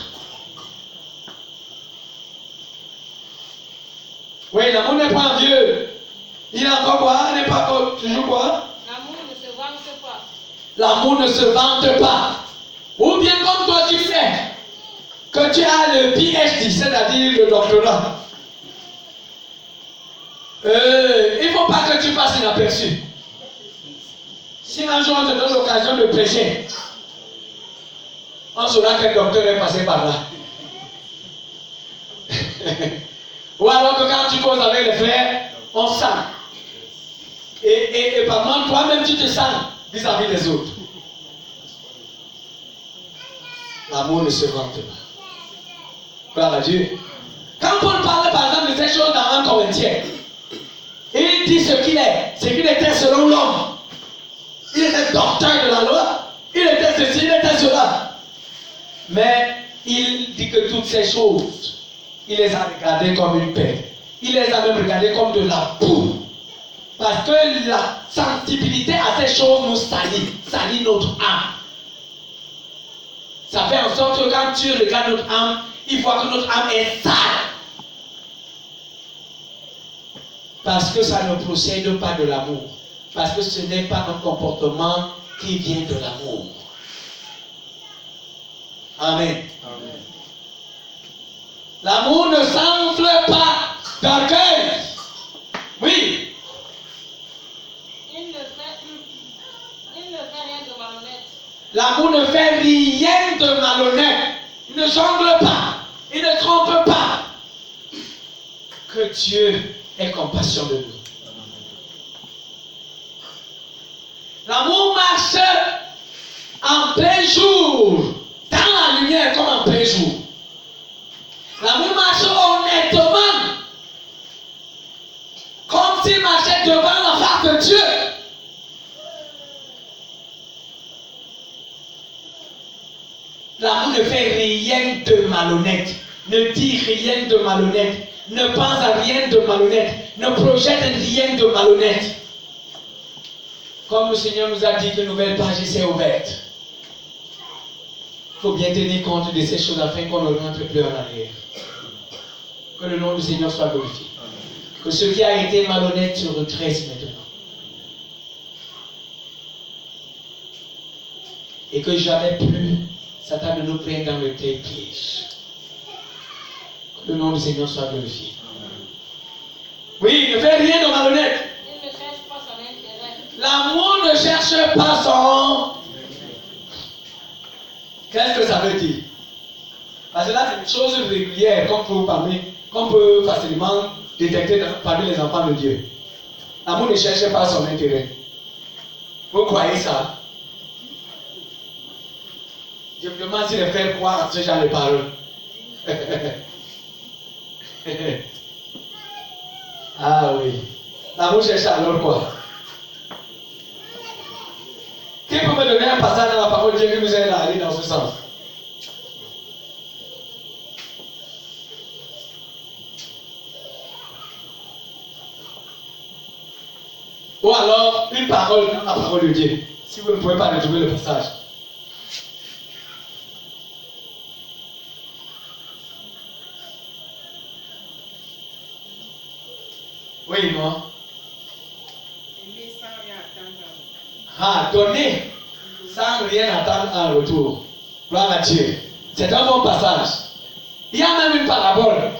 Oui, l'amour n'est pas envieux. Il est encore quoi? N'est pas toujours quoi? L'amour ne se vante pas. L'amour ne se vante pas. Ou bien comme toi tu sais que tu as le PhD, c'est-à-dire le doctorat. il ne faut pas que tu passes inaperçu. Si un jour on te donne l'occasion de prêcher, on saura qu'un docteur est passé par là. Ou alors que quand tu causes avec les frères, on sent. Et par contre, toi-même tu te sens vis-à-vis des autres. L'amour ne se vante pas. Gloire à Dieu. Quand Paul parle par exemple de ces choses dans 1 Corinthiens, il dit ce qu'il est, ce qu'il était selon l'homme. Il était docteur de la loi, il était ceci, il était cela. Mais il dit que toutes ces choses, il les a regardées comme une paix. Il les a même regardées comme de la boue. Parce que la sensibilité à ces choses nous salit notre âme. Ça fait en sorte que quand tu regardes notre âme, il faut que notre âme est sale. Parce que ça ne procède pas de l'amour. Parce que ce n'est pas un comportement qui vient de l'amour. Amen. Amen. L'amour ne s'enfle pas d'orgueil. Oui. Il ne fait rien de malhonnête. L'amour ne fait rien de malhonnête. Il ne jongle pas. Il ne trompe pas. Que Dieu ait compassion de nous. L'amour marche en plein jour, dans la lumière comme en plein jour. L'amour marche honnêtement, comme s'il marchait devant la face de Dieu. L'amour ne fait rien de malhonnête, ne dit rien de malhonnête, ne pense à rien de malhonnête, ne projette rien de malhonnête. Comme le Seigneur nous a dit que nouvelle page s'est ouverte. Il faut bien tenir compte de ces choses afin qu'on ne rentre plus en arrière. Que le nom du Seigneur soit glorifié. Que ce qui a été malhonnête se redresse maintenant. Et que jamais plus Satan ne nous prenne dans le tel piège. Que le nom du Seigneur soit glorifié. Oui, ne fais rien de malhonnête. Il ne cherche pas son intérêt. L'amour ne cherche pas son... Qu'est-ce que ça veut dire? Parce que là, c'est une chose régulière qu'on peut facilement détecter parmi les enfants de Dieu. L'amour ne cherche pas son intérêt. Vous croyez ça? Je me demande si les frères croient à ce genre de paroles. Ah oui. L'amour cherche alors quoi? Qui peut me donner un passage dans la parole de Dieu qui nous aide à aller dans ce sens? Ou alors une parole dans la parole de Dieu, si vous ne pouvez pas retrouver le passage. Oui, non? Aimer sans rien attendre. Ah, donner sans rien attendre en retour. Gloire à Dieu. C'est un bon passage. Il y a même une parabole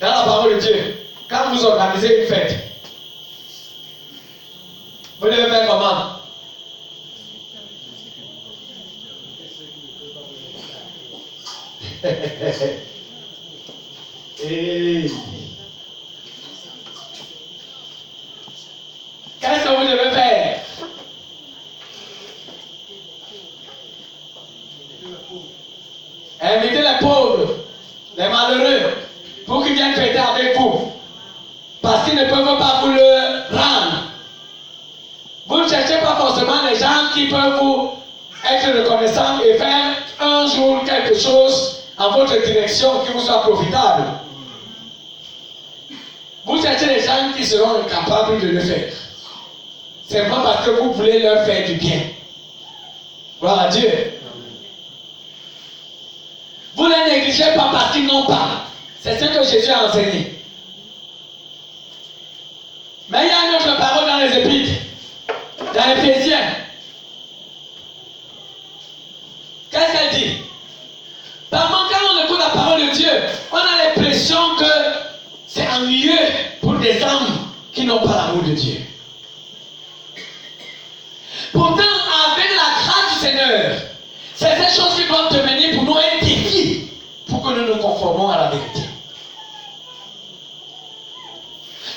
dans la parole de Dieu. Quand vous organisez une fête, vous devez faire comment? Hey. Qu'est-ce que vous devez faire? Invitez les pauvres, les malheureux, pour qu'ils viennent fêter avec vous. Parce qu'ils ne peuvent pas vous le rendre. Vous ne cherchez pas forcément les gens qui peuvent vous être reconnaissants et faire un jour quelque chose en votre direction qui vous soit profitable. Vous cherchez les gens qui seront incapables de le faire. C'est pas parce que vous voulez leur faire du bien. Gloire à Dieu. Vous ne les négligez pas parce qu'ils n'ont pas. C'est ce que Jésus a enseigné. Mais il y a une autre parole dans les Épîtres, dans Éphésiens. Qu'est-ce qu'elle dit? Par contre, quand on écoute la parole de Dieu, on a l'impression que c'est ennuyeux pour des âmes Pourtant, avec la grâce du Seigneur, c'est ces choses qui doivent devenir pour nous un défi pour que nous nous conformons à la vérité.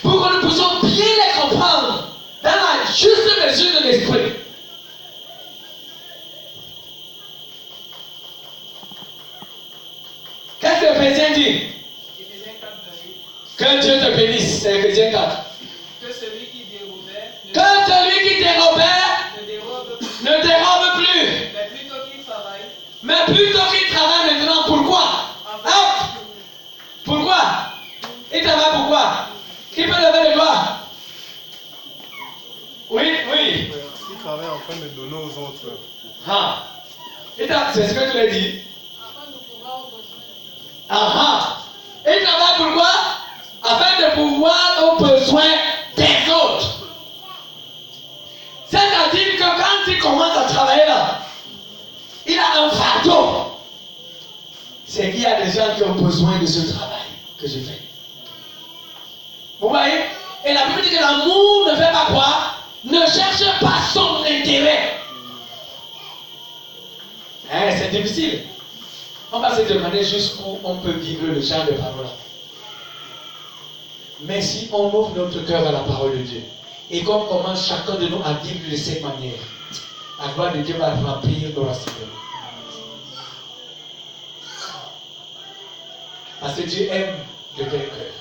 Pour que nous puissions bien les comprendre dans la juste mesure de l'esprit. Qu'est-ce que l'Éphésiens dit? Éphésiens 4, verset 8. Que Dieu te bénisse, c'est Éphésiens 4. Que celui qui dérobait ne dérobe plus, mais plutôt qu'il travaille. mais plutôt qu'il travaille maintenant. Pourquoi? Pourquoi? Il travaille pourquoi? Qui peut lever les doigts? Oui. Il travaille afin de donner aux autres. Ah. C'est ce que tu l'as dit. Afin de pouvoir aux besoins. Il travaille pourquoi? Afin de pouvoir aux besoins des autres. C'est-à-dire que quand il commence à travailler là, il a un fardeau. C'est qu'il y a des gens qui ont besoin de ce travail que je fais. Vous voyez? Et la Bible dit que l'amour ne fait pas quoi? Ne cherche pas son intérêt. C'est difficile. On va se demander jusqu'où on peut vivre le genre de parole. Mais si on ouvre notre cœur à la parole de Dieu, et qu'on commence chacun de nous à vivre de cette manière, la gloire de Dieu va remplir nos racines. Parce que Dieu aime de tel cœur.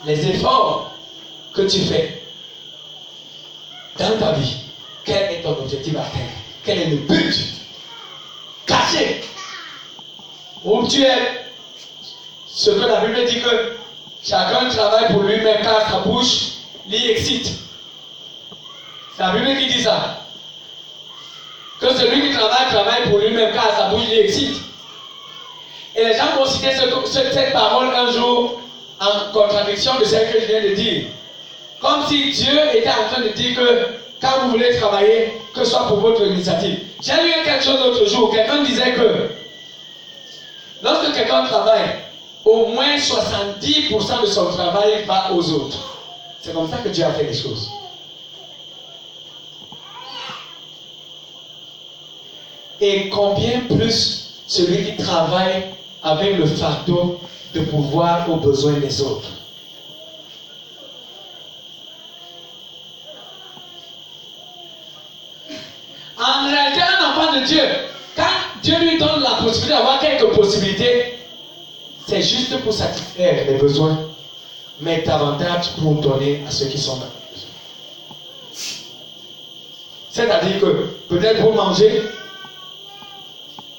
Les efforts que tu fais dans ta vie, quel est ton objectif à atteindre? Quel est le but caché où tu es? Ce que la Bible dit que chacun travaille pour lui-même car sa bouche l'y excite. C'est la Bible qui dit ça. Que celui qui travaille pour lui-même car sa bouche l'y excite. Et les gens vont citer cette parole un jour en contradiction de celle que je viens de dire. Comme si Dieu était en train de dire que quand vous voulez travailler, que ce soit pour votre initiative. J'ai lu quelque chose l'autre jour. Quelqu'un disait que lorsque quelqu'un travaille, au moins 70% de son travail va aux autres. C'est comme ça que Dieu a fait les choses. Et combien plus celui qui travaille avec le fardeau de pouvoir aux besoins des autres. En réalité, un enfant de Dieu, quand Dieu lui donne la possibilité d'avoir quelques possibilités, c'est juste pour satisfaire les besoins, mais davantage pour donner à ceux qui sont dans le besoin. C'est-à-dire que peut-être pour manger,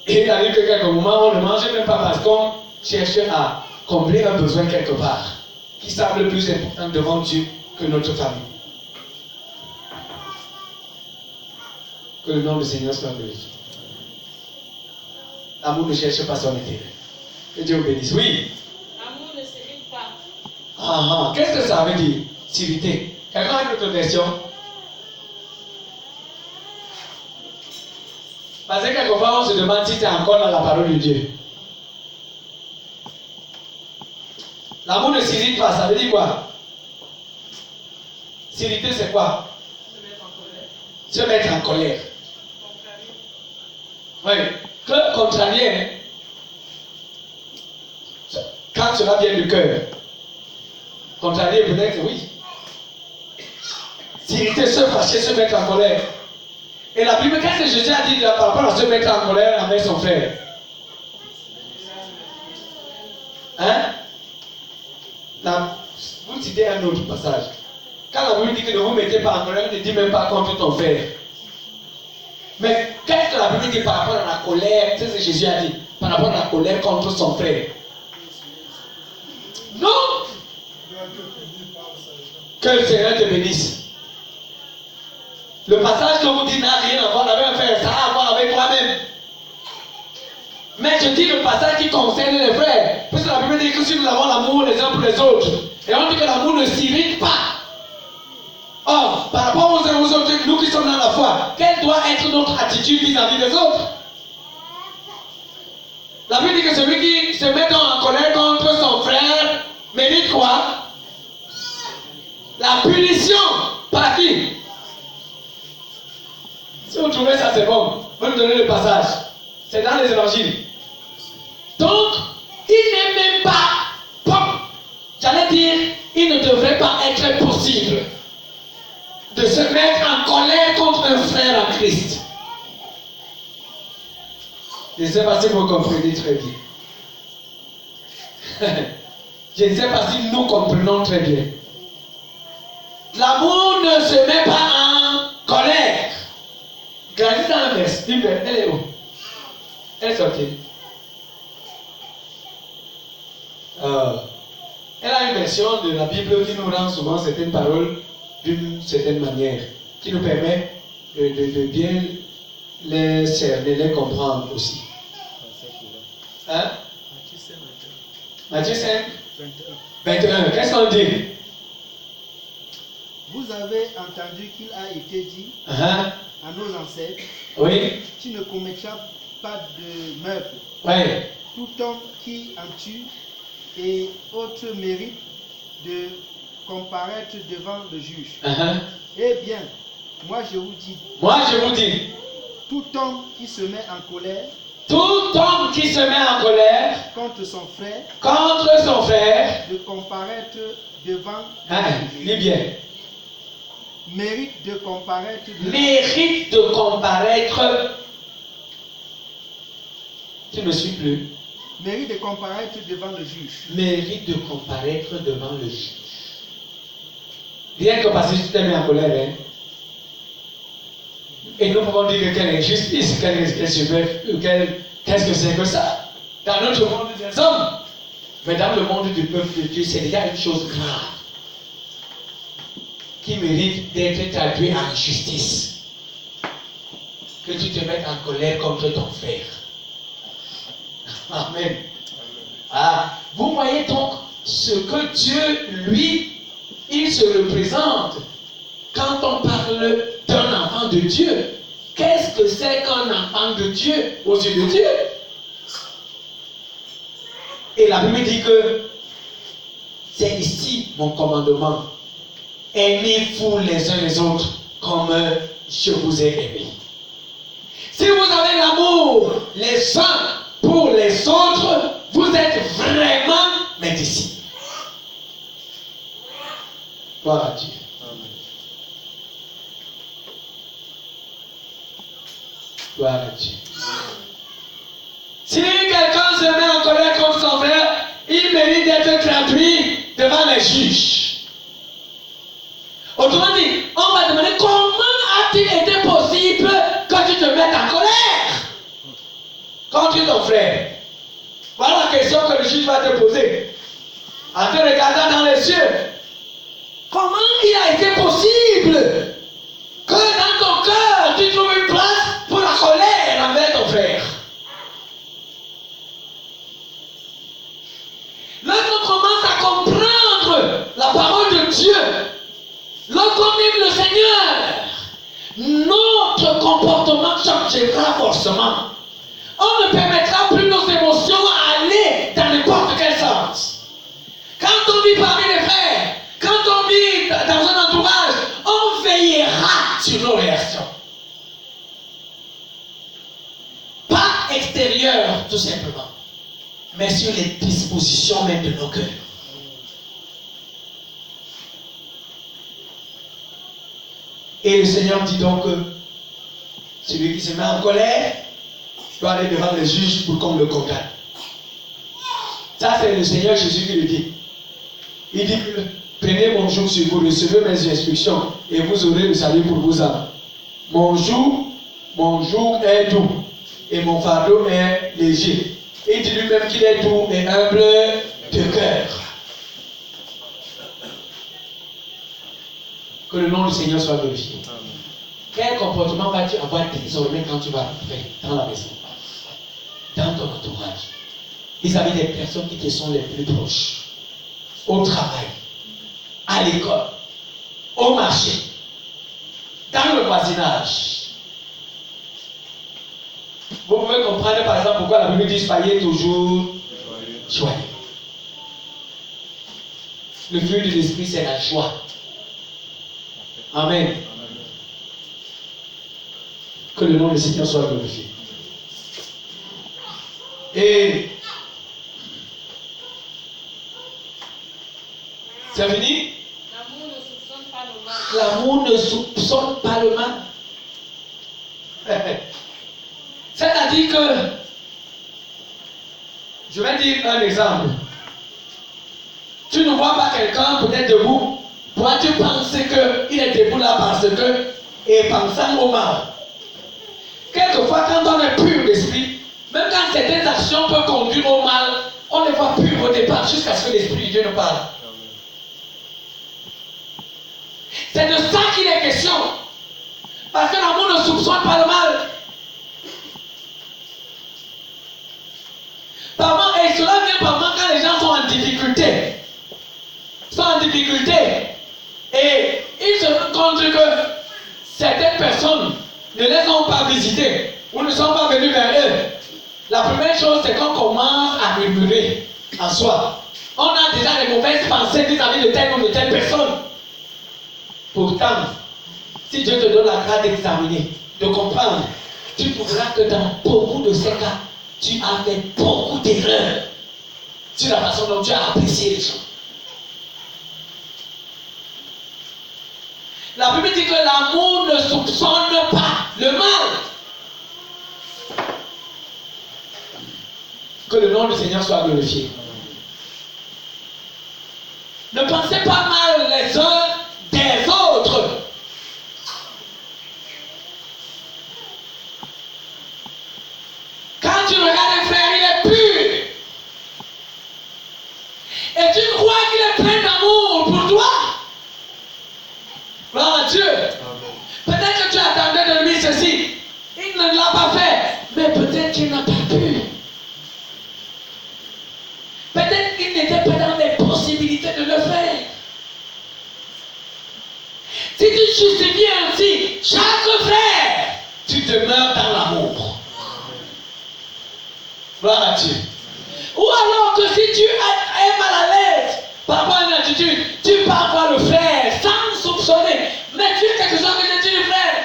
et il arrive que quelques moments on ne mange même pas parce qu'on cherche à combler un besoin quelque part qui semble plus important devant Dieu que notre famille. Que le nom du Seigneur soit glorifié. L'amour ne cherche pas son intérêt. Que Dieu vous bénisse. Oui. L'amour ne s'irrite pas. Qu'est-ce que ça veut dire? S'irriter. Quelqu'un a une autre question? Parce que quelquefois on se demande si c'est encore dans la parole de Dieu. L'amour ne s'irrite pas, ça veut dire quoi? S'irriter c'est quoi? Se mettre en colère. Oui. Que contrarier, quand cela vient du cœur. Contrarier peut-être, oui. S'irriter, se fâcher, se mettre en colère. Et la Bible, qu'est-ce que Jésus a dit par rapport à se mettre en colère avec son frère? Vous citez un autre passage. Quand la Bible dit que ne vous mettez pas en colère, ne dit même pas contre ton frère. Mais qu'est-ce que la Bible dit par rapport à la colère? C'est ce que Jésus a dit. Par rapport à la colère contre son frère. Non! Que le Seigneur te bénisse. Le passage que vous dites n'a rien à voir avec un frère, ça a à voir avec toi-même. Mais je dis le passage qui concerne les frères. Parce que la Bible dit que si nous avons l'amour les uns pour les autres, et on dit que l'amour ne s'irrite pas. Or, par rapport aux uns aux autres, nous qui sommes dans la foi, quelle doit être notre attitude vis-à-vis des autres? La Bible dit que celui qui se met en colère contre son frère mérite quoi? La punition. Par qui? trouvez ça, c'est bon. Vous me donnez le passage. C'est dans les évangiles. Donc, il n'est même pas, j'allais dire, il ne devrait pas être possible de se mettre en colère contre un frère en Christ. Je ne sais pas si vous comprenez très bien. Je ne sais pas si nous comprenons très bien. L'amour ne se met pas en colère. Regardez dans le verset. Elle est où? Elle est sortie. Elle a une version de la Bible qui nous rend souvent certaines paroles d'une certaine manière, qui nous permet de bien les cerner, les comprendre aussi. Hein? Matthieu 5, 21. Qu'est-ce qu'on dit? Vous avez entendu qu'il a été dit à nos ancêtres, oui, tu ne commettras pas de meurtre. Oui. Tout homme qui en tue et autre mérite de comparaître devant le juge. Eh bien, moi je vous dis, tout homme qui se met en colère, contre son frère, de comparaître devant lis bien. Mérite de comparaître Tu ne me suis plus. Mérite de comparaître devant le juge. Mérite de comparaître devant le juge. Rien que parce que tu t'es mis en colère, hein? Et nous pouvons dire que quelle injustice, qu'est-ce que c'est que ça? Dans notre monde des hommes, mais dans le monde du peuple de Dieu, c'est déjà une chose grave qui mérite d'être traduite en justice. Que tu te mettes en colère contre ton frère. Amen. Ah, vous voyez donc ce que Dieu, lui, il se représente quand on parle d'un enfant de Dieu. Qu'est-ce que c'est qu'un enfant de Dieu aux yeux de Dieu? Et la Bible dit que c'est ici mon commandement. Aimez-vous les uns les autres comme je vous ai aimé. Si vous avez l'amour les uns pour les autres, vous êtes vraiment mes disciples. Gloire à Dieu. Gloire à Dieu. Si quelqu'un se met en colère contre son frère, il mérite d'être traduit devant les juges. Autrement dit, on va demander comment a-t-il été possible que tu te mettes en colère contre ton frère? Voilà la question que le juge va te poser. En te regardant dans les yeux, comment il a été possible que dans ton cœur tu trouves une place pour la colère envers ton frère? Lorsqu'on commence à comprendre la parole de Dieu, lorsqu'on aime le Seigneur, notre comportement changera forcément. On ne permettra plus nos émotions à aller dans n'importe quel sens. Quand on vit parmi les frères, quand on vit dans un entourage, on veillera sur nos réactions. Pas extérieures tout simplement, mais sur les dispositions même de nos cœurs. Et le Seigneur dit donc que celui qui se met en colère doit aller devant les juges pour qu'on le condamne. Ça, c'est le Seigneur Jésus qui le dit. Il dit que prenez mon joug sur vous, recevez mes instructions et vous aurez le salut pour vos âmes. Mon joug est doux et mon fardeau est léger. Il dit lui-même qu'il est doux et humble de cœur. Que le nom du Seigneur soit glorifié. Quel comportement vas-tu avoir désormais quand tu vas rentrer dans la maison, dans ton entourage, vis-à-vis des personnes qui te sont les plus proches, au travail, à l'école, au marché, dans le voisinage? Vous pouvez comprendre par exemple pourquoi la Bible dit soyez toujours joyeux. Le fruit de l'esprit, c'est la joie. Amen. Que Que le nom du Seigneur soit glorifié. Et c'est fini? L'amour ne soupçonne pas le mal. L'amour ne soupçonne pas le mal. C'est-à-dire que, je vais dire un exemple. Tu ne vois pas quelqu'un peut-être debout. Toi, tu penses qu'il est debout là parce que, et pensant au mal. Quelquefois, quand on est pur d'esprit, même quand certaines actions peuvent conduire au mal, on les voit purs au départ jusqu'à ce que l'Esprit de Dieu nous parle. C'est de ça qu'il est question. Parce que l'amour ne soupçonne pas le mal. Et cela vient parfois quand les gens sont en difficulté. Et ils se rendent compte que certaines personnes ne les ont pas visitées ou ne sont pas venus vers eux. La première chose, c'est qu'on commence à murmurer en soi. On a déjà des mauvaises pensées vis-à-vis de telle ou de telle personne. Pourtant, si Dieu te donne la grâce d'examiner, de comprendre, tu trouveras que dans beaucoup de ces cas, tu as fait beaucoup d'erreurs sur la façon dont tu as apprécié les choses. La Bible dit que l'amour ne soupçonne pas le mal. Que le nom du Seigneur soit glorifié. Ne pensez pas mal les uns des autres. Quand tu regardes un frère, il est pur. Et tu crois qu'il est plein d'amour pour toi. Gloire à Dieu. Peut-être que tu attendais de lui ceci. Il ne l'a pas fait. Mais peut-être qu'il n'a pas pu. Peut-être qu'il n'était pas dans les possibilités de le faire. Si tu justifies ainsi chaque frère, tu demeures dans l'amour. Gloire à Dieu. Ou alors que si tu es mal à l'aise par rapport à une attitude, tu pars voir le frère sans soupçonner. Mais tu es quelque chose que tu dis, frère.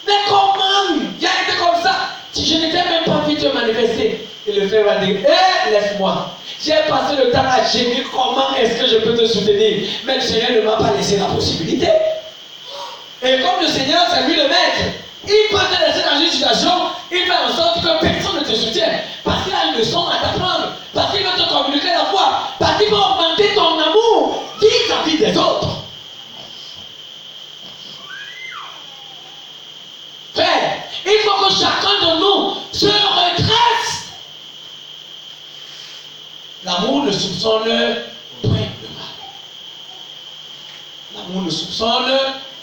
Mais comment il a été comme ça? Je n'étais même pas vu te manifester. Et le frère va dire, laisse-moi. J'ai passé le temps à gémir, comment est-ce que je peux te soutenir? Mais le Seigneur ne m'a pas laissé la possibilité. Et comme le Seigneur, c'est lui le maître, il peut te laisser dans une situation, il fait en sorte que personne ne te soutienne. Parce qu'il a une leçon à t'apprendre. Parce qu'il veut te communiquer la foi. Parce qu'il veut augmenter ton amour vis-à-vis des autres. Frère, il faut que chacun de nous se redresse. L'amour ne soupçonne point le mal. L'amour ne soupçonne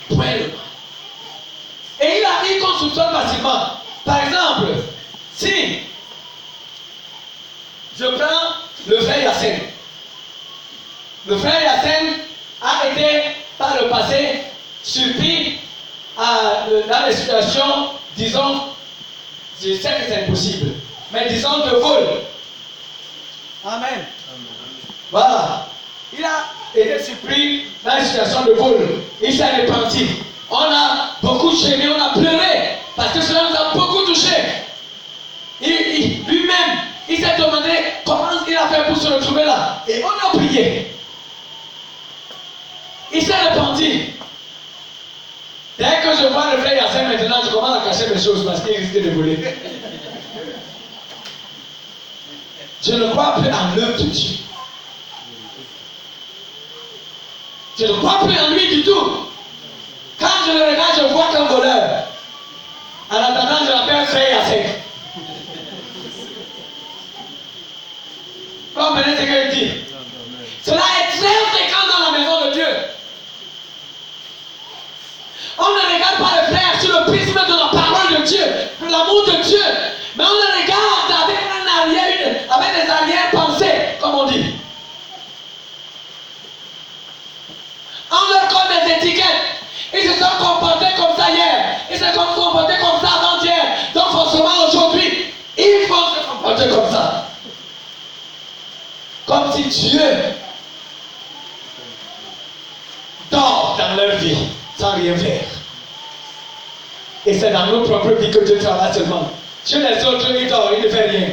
point le mal. Et il arrive qu'on soupçonne facilement. Par exemple, si je prends le frère Yassine. Le frère Yassine a été par le passé surpris dans les situations, disons, je sais que c'est impossible, mais disons de vol. Amen. Voilà. Il a été surpris dans une situation de vol. Il s'est repenti. On a beaucoup gémé, on a pleuré, parce que cela nous a beaucoup touché. Lui-même, il s'est demandé comment il a fait pour se retrouver là. Et on a prié. Il s'est repenti. Dès que je vois le frère Yassine maintenant, je commence à cacher mes choses parce qu'il risque de voler. Je ne crois plus en l'œuvre de Dieu. Je ne crois plus en lui du tout. Quand je le regarde, je vois qu'un voleur. En attendant, je l'appelle frère Yassine. Comprenez ce qu'il dit? Cela est très fréquent dans la maison de Dieu. On ne regarde pas le frère sur le prisme de la parole de Dieu, de l'amour de Dieu, mais on le regarde avec des arrière-pensées, comme on dit. On leur colle des étiquettes. Ils se sont comportés comme ça hier. Ils se sont comportés comme ça avant-hier. Donc forcément aujourd'hui, il faut se comporter comme ça. Comme si Dieu dort dans leur vie sans rien faire. Et c'est dans nos propres vies que Dieu travaille seulement. Chez les autres, il dort, il ne fait rien.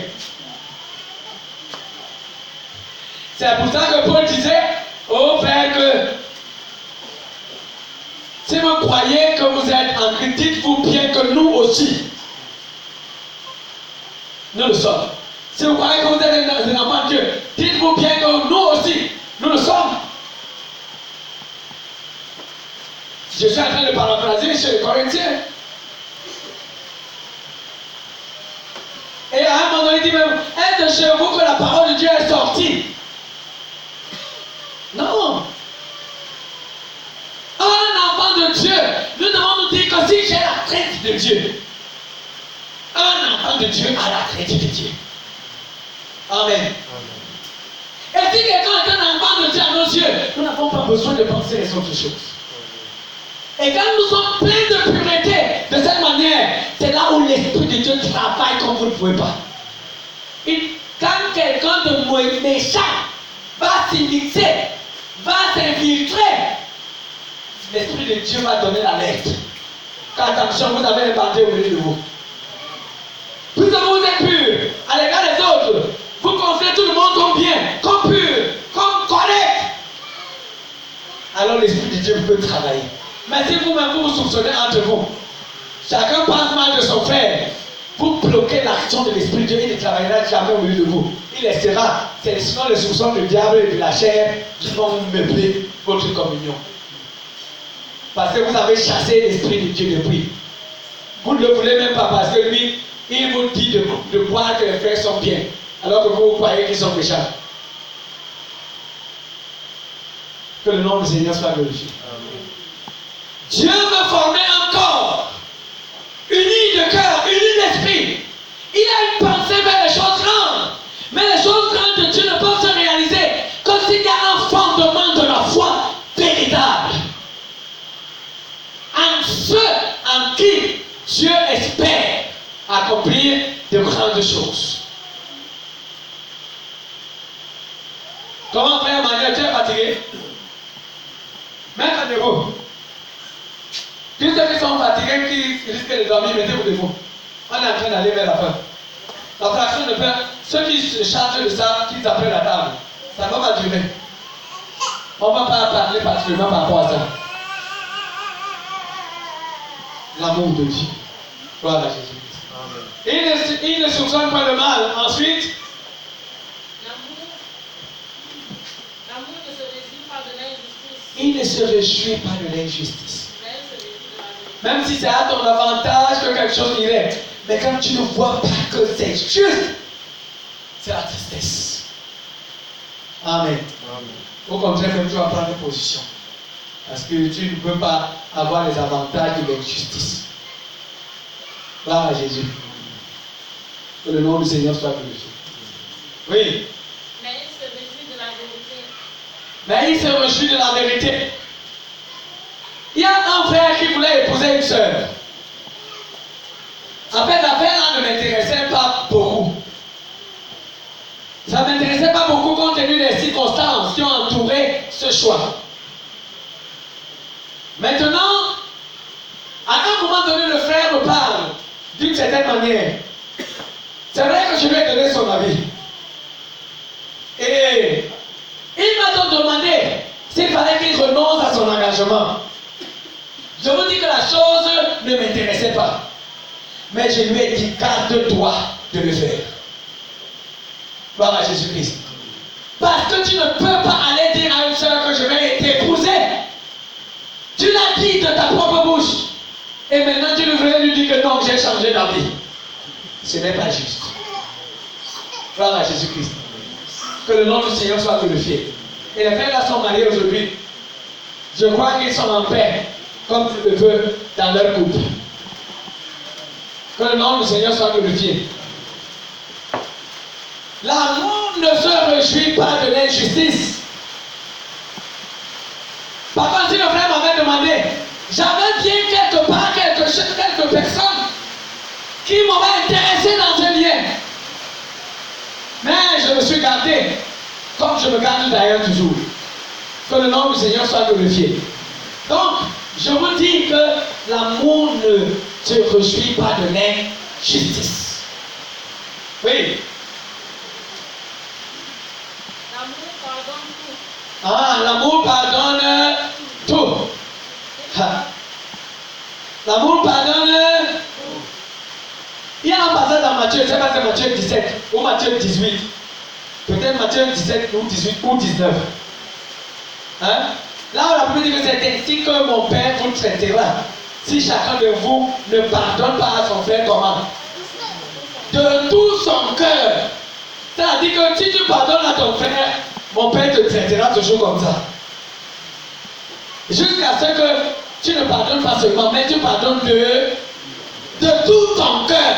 C'est pour ça que Paul disait au Père que si vous croyez que vous êtes en Christ, dites-vous bien que nous aussi, nous le sommes. Si vous croyez que vous êtes un enfant de Dieu, dites-vous bien que nous aussi, nous le sommes. Je suis en train de paraphraser chez les Corinthiens. Et à un moment donné, il dit même, est-ce de chez vous que la parole de Dieu est sortie? Non. Un enfant de Dieu, nous devons nous dire que si j'ai la crainte de Dieu, un enfant de Dieu a la crainte de Dieu. Amen. Et si quelqu'un est un enfant de Dieu à nos yeux, nous n'avons pas besoin de penser les autres choses. Et quand nous sommes pleins de pureté, de cette manière, c'est là où l'Esprit de Dieu travaille comme vous ne pouvez pas. Et quand quelqu'un de méchant va s'immiscer, va s'infiltrer, l'Esprit de Dieu va donner l'alerte. Car attention, vous avez un bandit au milieu de vous. Puisque vous êtes pur à l'égard des autres, vous considérez tout le monde comme bien, comme pur, comme correct. Alors l'Esprit de Dieu peut travailler. Mais si vous-même vous soupçonnez entre vous, chacun pense mal de son frère, vous bloquez l'action de l'Esprit de Dieu, il ne travaillera jamais au milieu de vous. Il restera. C'est sinon les soupçons du diable et de la chair qui vont meubler votre communion. Parce que vous avez chassé l'Esprit de Dieu depuis. Vous ne le voulez même pas parce que lui, il vous dit de croire que les frères sont bien, alors que vous croyez qu'ils sont méchants. Que le nom du Seigneur soit glorifié. Dieu veut former un corps uni de cœur, uni d'esprit. Il a une pensée vers les choses grandes. Mais les choses grandes de Dieu ne peuvent se réaliser que s'il y a un fondement de la foi véritable. En ceux en qui Dieu espère accomplir de grandes choses. Comment faire, Manuel? Tu es fatigué? Même debout. Tous ceux qui sont fatigués, qui risquent de dormir, mettez-vous debout. On est en train d'aller vers la fin. La fraction de pain, ceux qui se chargent de ça, qu'ils apprennent la table. Ça ne va pas durer. On ne va pas parler particulièrement par rapport à ça. L'amour de Dieu. Gloire à Jésus. Il ne soupçonne pas le mal. Ensuite, l'amour ne se réjouit pas de l'injustice. Il ne se réjouit pas de l'injustice. Même si c'est à ton avantage que quelque chose irait. Mais quand tu ne vois pas que c'est juste, c'est la tristesse. Amen. Au contraire, même tu vas prendre une position. Parce que tu ne peux pas avoir les avantages de l'injustice. Gloire à Jésus. Que le nom du Seigneur soit glorifié. Oui. Mais il se réjouit de la vérité. Mais il se réjouit de la vérité. Il y a un frère qui voulait épouser une sœur. En fait, l'affaire ne m'intéressait pas beaucoup. Ça ne m'intéressait pas beaucoup compte tenu des circonstances qui ont entouré ce choix. Maintenant, à un moment donné, le frère me parle d'une certaine manière. C'est vrai que je lui ai donné son avis. Et il m'a donc demandé s'il fallait qu'il renonce à son engagement. Je vous dis que la chose ne m'intéressait pas. Mais je lui ai dit, garde-toi de le faire. Gloire à Jésus-Christ. Parce que tu ne peux pas aller dire à une soeur que je vais t'épouser. Tu l'as dit de ta propre bouche. Et maintenant tu devrais lui dire que non, j'ai changé d'avis. Ce n'est pas juste. Gloire à Jésus-Christ. Que le nom du Seigneur soit glorifié. Et les frères là sont mariés aujourd'hui. Je crois qu'ils sont en paix, comme tu le veux, dans leur couple. Que le nom du Seigneur soit glorifié. L'amour ne se réjouit pas de l'injustice. Par contre, si le frère m'avait demandé, j'avais bien quelque part quelques personnes qui m'auraient intéressé dans un lien. Mais je me suis gardé, comme je me garde d'ailleurs toujours. Que le nom du Seigneur soit glorifié. Donc, je vous dis que l'amour ne te réjouis pas de l'injustice. Oui. L'amour pardonne tout. Ah, l'amour pardonne tout. Ah. L'amour pardonne tout. Il y a un passage dans Matthieu, je ne sais pas si c'est Matthieu 17 ou Matthieu 18. Peut-être Matthieu 17 ou 18 ou 19. Hein? Là, on a pu dire que c'est ainsi que mon Père vous traitera. Si chacun de vous ne pardonne pas à son frère, comment? De tout son cœur. C'est-à-dire que si tu pardonnes à ton frère, mon Père te traitera toujours comme ça. Jusqu'à ce que tu ne pardonnes pas seulement, mais tu pardonnes de tout ton cœur.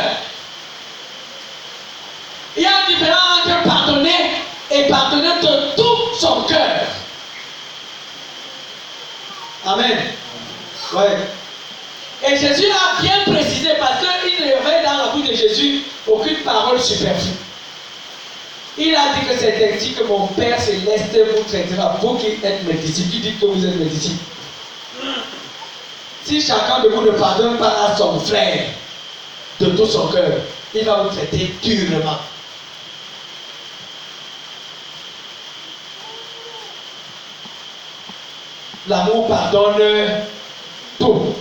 Il y a une différence entre pardonner et pardonner de tout son cœur. Amen. Ouais. Et Jésus a bien précisé parce qu'il n'y avait dans la bouche de Jésus aucune parole superflue. Il a dit que c'est ainsi que mon Père Céleste vous traitera. Vous qui êtes mes disciples, qui dites que vous êtes mes disciples. Si chacun de vous ne pardonne pas à son frère de tout son cœur, il va vous traiter durement. L'amour pardonne tout.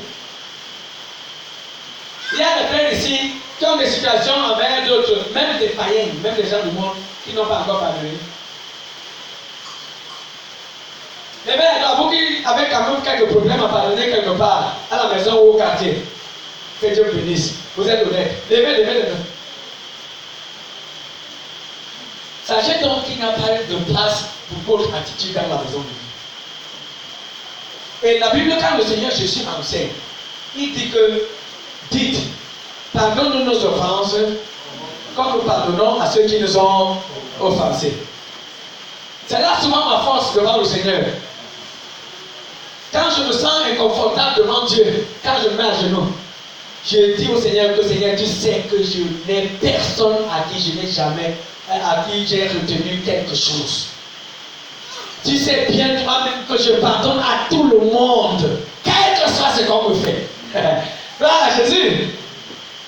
Il y a des frères ici qui ont des situations envers d'autres, même des païens, même des gens du monde qui n'ont pas encore pardonné. Mais bien, vous qui avez quand même quelques problèmes à pardonner quelque part, à la maison ou au quartier, que Dieu vous bénisse. Vous êtes honnête. Levez les mains. Sachez donc qu'il n'y a pas de place pour votre attitude dans la maison de Dieu. Et la Bible, quand le Seigneur Jésus enseigne, il dit que, dites, pardonne-nous nos offenses, comme nous pardonnons à ceux qui nous ont offensés. C'est là souvent ma force devant le Seigneur. Quand je me sens inconfortable devant Dieu, quand je me mets à genoux, je dis au Seigneur que Seigneur, tu sais que je n'ai personne à qui je n'ai jamais, à qui j'ai retenu quelque chose. Tu sais bien toi-même que je pardonne à tout le monde, quel que soit ce qu'on me fait. Voilà Jésus.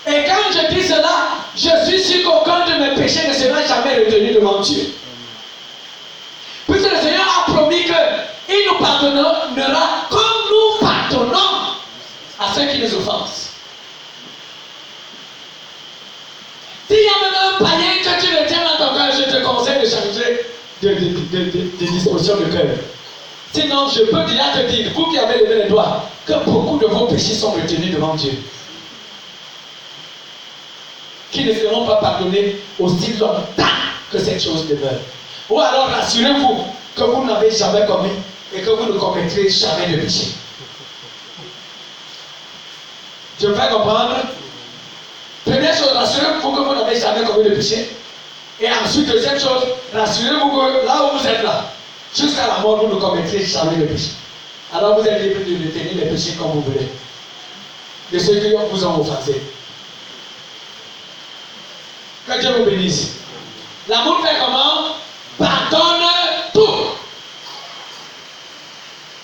Et quand je dis cela, je suis sûr qu'aucun de mes péchés ne sera jamais retenu devant Dieu. Puisque le Seigneur a promis qu'il nous pardonnera comme nous pardonnons à ceux qui nous offensent. S'il y a même un païen que tu retiens dans ton cœur, je te conseille de changer de disposition de cœur. Sinon, je peux déjà te dire, vous qui avez levé les doigts, que beaucoup de vos péchés sont retenus devant Dieu. Qui ne seront pas pardonnés aussi longtemps que cette chose demeure. Ou alors rassurez-vous que vous n'avez jamais commis et que vous ne commettrez jamais de péché. Je me fais comprendre. Première chose, rassurez-vous que vous n'avez jamais commis de péché. Et ensuite, deuxième chose, rassurez-vous que là où vous êtes là, jusqu'à la mort, vous ne commettrez jamais de péché. Alors vous êtes libre de retenir les péchés comme vous voulez. De ceux qui vous ont offensé. Que Dieu vous bénisse. L'amour fait comment? Pardonne tout.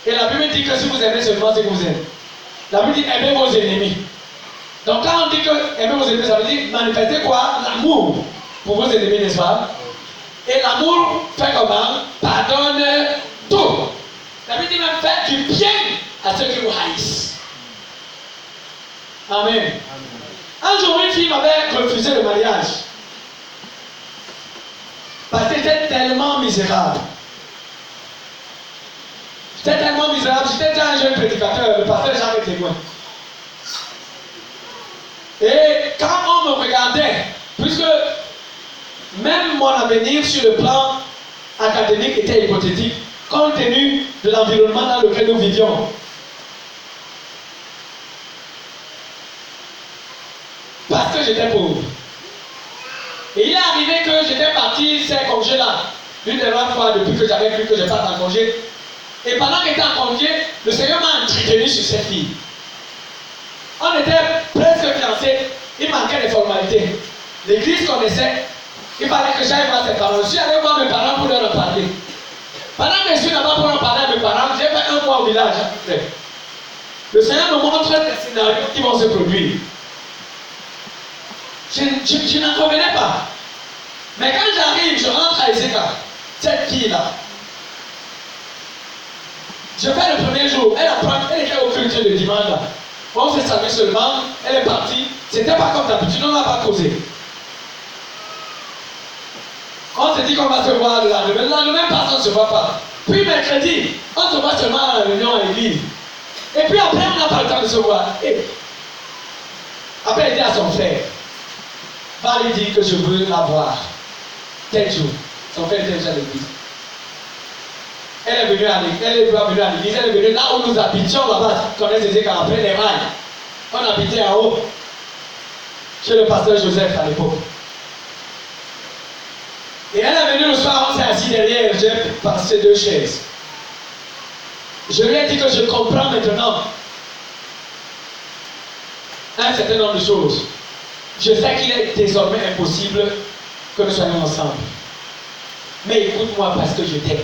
Et la Bible dit que si vous aimez seulement ce que vous aimez. La Bible dit aimez vos ennemis. Donc quand on dit que aimez vos ennemis, ça veut dire manifester quoi? L'amour pour vos ennemis, n'est-ce pas? Et l'amour fait comment? Pardonne tout. La Bible dit même faites du bien à ceux qui vous haïssent. Amen. Un jour, une fille m'avait refusé le mariage. Parce que j'étais tellement misérable. J'étais tellement misérable. J'étais déjà un jeune prédicateur, le pasteur Jacques est témoin. Et quand on me regardait, puisque même mon avenir sur le plan académique était hypothétique, compte tenu de l'environnement dans lequel nous vivions. Parce que j'étais pauvre. Et il est arrivé que j'étais parti ces congés-là, l'une des rares fois depuis que j'avais cru que je parte en congé. Et pendant que j'étais en congé, le Seigneur m'a entretenu sur cette fille. On était presque fiancés, il manquait des formalités. L'église connaissait, il fallait que j'aille voir ses parents. Je suis allé voir mes parents pour leur en parler. Pendant que je suis là-bas pour en parler à mes parents, j'ai fait un mois au village. Le Seigneur me montre des scénarios qui vont se produire. Je n'en revenais pas. Mais quand j'arrive, je rentre à Ezeka, cette fille-là. Je fais le premier jour, elle était au culte le dimanche là. On s'est salué seulement, elle est partie. C'était pas comme d'habitude, on n'a pas causé. On s'est dit qu'on va se voir le lendemain personne ne se voit pas. Puis mercredi, on se voit seulement à la réunion à l'église. Et puis après, on n'a pas le temps de se voir. Et après, elle dit à son frère, va lui dire que je veux la voir. Tel jour. Son frère était déjà à l'église. Elle est venue à l'église, elle est venue là où nous habitions là-bas. Vous connaissez après les rails. On habitait en haut. Chez le pasteur Joseph à l'époque. Et elle est venue le soir, on s'est assis derrière, j'ai passé 2 chaises. Je lui ai dit que je comprends maintenant un certain nombre de choses. Je sais qu'il est désormais impossible que nous soyons ensemble. Mais écoute-moi parce que je t'aime.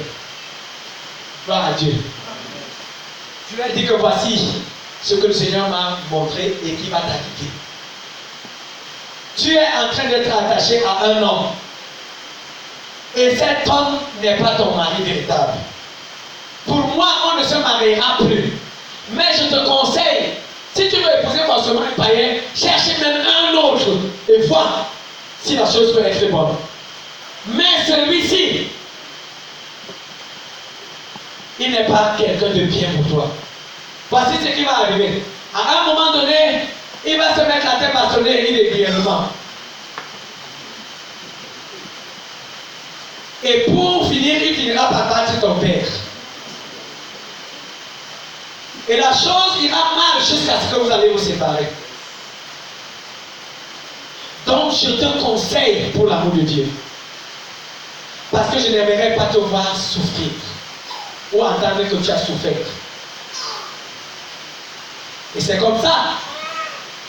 Gloire à Dieu. Je lui ai dit que voici ce que le Seigneur m'a montré et qui va t'acquitter. Tu es en train d'être attaché à un homme. Et cet homme n'est pas ton mari véritable. Pour moi, on ne se mariera plus. Mais je te conseille, si tu veux épouser forcément un païen, cherche même un autre et vois si la chose peut être bonne. Mais celui-ci, il n'est pas quelqu'un de bien pour toi. Voici ce qui va arriver. À un moment donné, il va se mettre la tête bastonnée irrégulièrement. Et pour finir, il finira par battre ton père. Et la chose ira mal jusqu'à ce que vous allez vous séparer. Donc je te conseille pour l'amour de Dieu. Parce que je n'aimerais pas te voir souffrir. Ou entendre que tu as souffert. Et c'est comme ça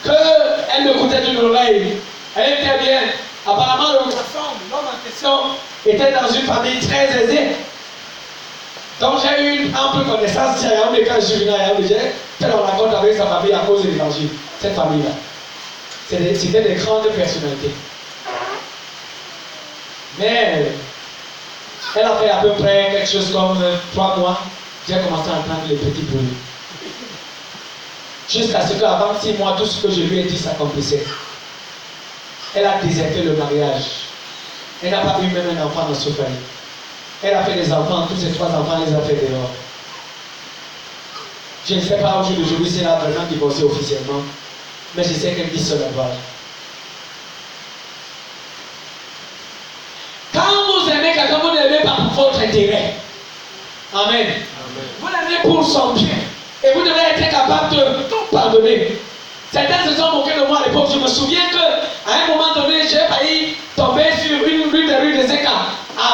qu'elle m'écoutait d'une oreille. Elle était bien. Apparemment, le garçon, l'homme en question, était dans une famille très aisée. Donc j'ai eu une ample connaissance. Si Yaoundé, quand je suis venu à Yaoundé, j'ai fait la rencontre avec sa famille à cause de l'évangile. Cette famille-là. C'était des grandes personnalités. Mais elle a fait à peu près quelque chose comme 3 mois. J'ai commencé à entendre les petits bruits. Jusqu'à ce qu'avant 6 mois, tout ce que je lui ai dit s'accomplissait. Elle a déserté le mariage. Elle n'a pas eu même un enfant dans ce foyer. Elle a fait des enfants, tous ces 3 enfants, elle les a fait dehors. Je ne sais pas au jour d'aujourd'hui si elle a vraiment divorcé officiellement, mais je sais qu'elle vit seule là-bas. Quand vous aimez quelqu'un, vous ne l'aimez pas pour votre intérêt. Amen. Vous l'aimez pour son bien. Et vous devez être capable de tout pardonner. Certains se sont moqués de moi à l'époque. Je me souviens qu'à un moment donné, j'ai failli tomber sur une des rues de Zeka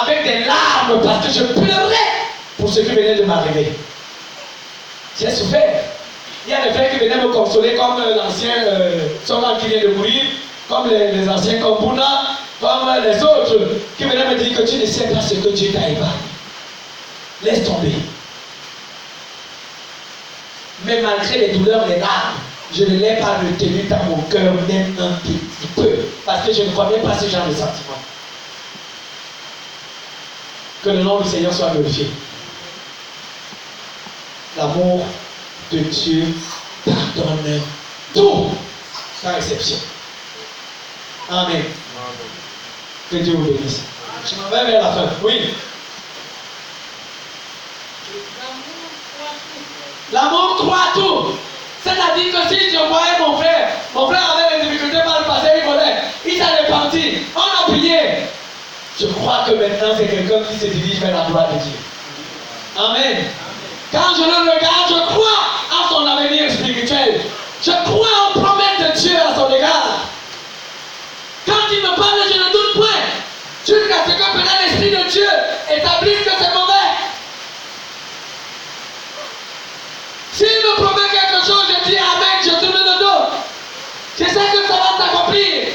avec des larmes parce que je pleurais pour ce qui venait de m'arriver. J'ai souffert. Il y a des frères qui venaient me consoler comme l'ancien Songa qui vient de mourir, comme les anciens comme Bouna, comme les autres qui venaient me dire que tu ne sais pas ce que Dieu t'a épargné. Laisse tomber. Mais malgré les douleurs, les larmes, je ne l'ai pas retenu dans mon cœur même un petit peu. Parce que je ne connais pas ce genre de sentiment. Que le nom du Seigneur soit glorifié. L'amour de Dieu pardonne tout, sans exception. Amen. Que Dieu vous bénisse. Je m'en vais vers la fin. Oui. L'amour croit tout. C'est-à-dire que si je voyais mon frère avait des difficultés par le passé, il volait, il s'est repenti, on a prié. Je crois que maintenant c'est quelqu'un qui se dirige vers la gloire de Dieu. Amen. Quand je le regarde, je crois en son avenir spirituel. Je crois aux promesses de Dieu à son égard. Quand il me parle, je ne doute point. Jusqu'à ce que peut-être l'Esprit de Dieu établisse que c'est mauvais. S'il me promet quelque chose, je dis Amen, je tourne le dos. Je sais que ça va s'accomplir.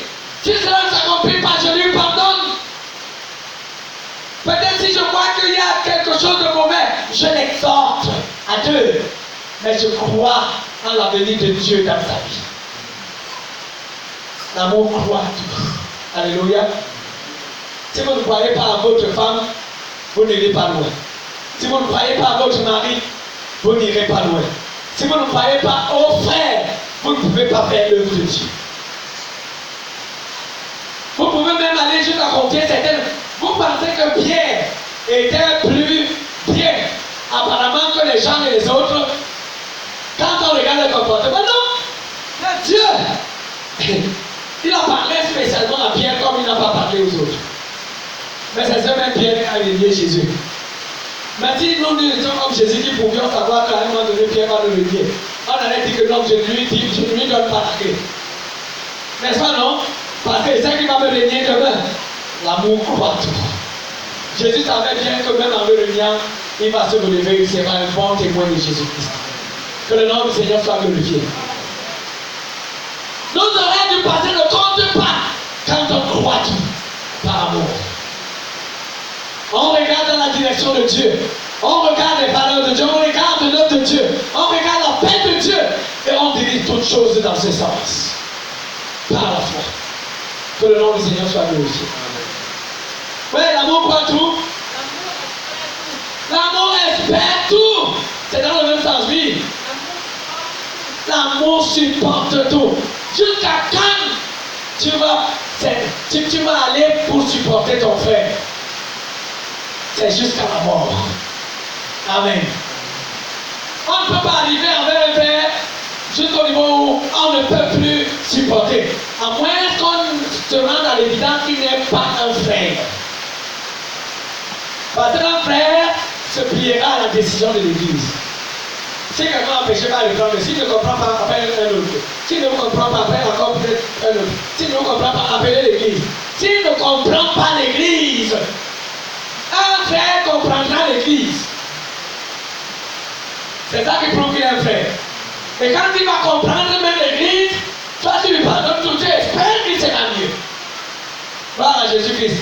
Si cela ne s'accomplit pas, je lui pardonne. Peut-être si je vois qu'il y a quelque chose de mauvais, je l'exhorte à Dieu. Mais je crois en l'avenir de Dieu dans sa vie. L'amour croit tout. Alléluia. Si vous ne croyez pas à votre femme, vous n'irez pas loin. Si vous ne croyez pas à votre mari, vous n'irez pas loin. Si vous ne croyez pas aux frères, vous ne pouvez pas faire l'œuvre de Dieu. Vous pouvez même aller jusqu'à confier certaines. Vous pensez que Pierre était plus bien apparemment que les gens et les autres quand on regarde le comportement. Non, Dieu, il a parlé spécialement à Pierre comme il n'a pas parlé aux autres. Mais c'est ça même Pierre a lié Jésus. Mais si nous étions comme Jésus qui pouvions savoir qu'à un moment donné Pierre va nous lier, on allait dire que non, je ne lui donne pas la clé. N'est-ce pas non? Parce que c'est ça qui va me régner demain. L'amour croit tout. Jésus savait bien que même en le régnant, il va se relever, il sera un bon témoin de Jésus-Christ. Que le nom du Seigneur soit glorifié. Nos oreilles du passé ne comptent pas quand on croit tout par amour. On regarde dans la direction de Dieu. On regarde les valeurs de Dieu. On regarde l'œuvre de Dieu. On regarde la paix de Dieu. Et on dirige toutes choses dans ce sens. Par la foi. Que le nom du Seigneur soit glorifié. Oui, l'amour croit tout. L'amour espère tout. C'est dans le même sens, oui. L'amour supporte tout. Jusqu'à quand tu vas aller pour supporter ton frère? C'est jusqu'à la mort. Amen. On ne peut pas arriver avec un frère jusqu'au niveau où on ne peut plus supporter. À moins qu'on se rende à l'évidence qu'il n'est pas un frère. Parce qu'un frère se pliera à la décision de l'Église. Si quelqu'un a péché, va le prendre. S'il ne comprend pas, appelle un autre. S'il ne comprend pas, appelle encore peut-être un autre. S'il ne comprend pas, appelle l'Église. S'il ne comprend pas l'Église, un frère comprendra l'Église. C'est ça qui prouve qu'il est un frère. Et quand il va comprendre même l'Église, toi tu lui pardonnes tout, tu espères qu'il sera mieux. Voilà Jésus-Christ.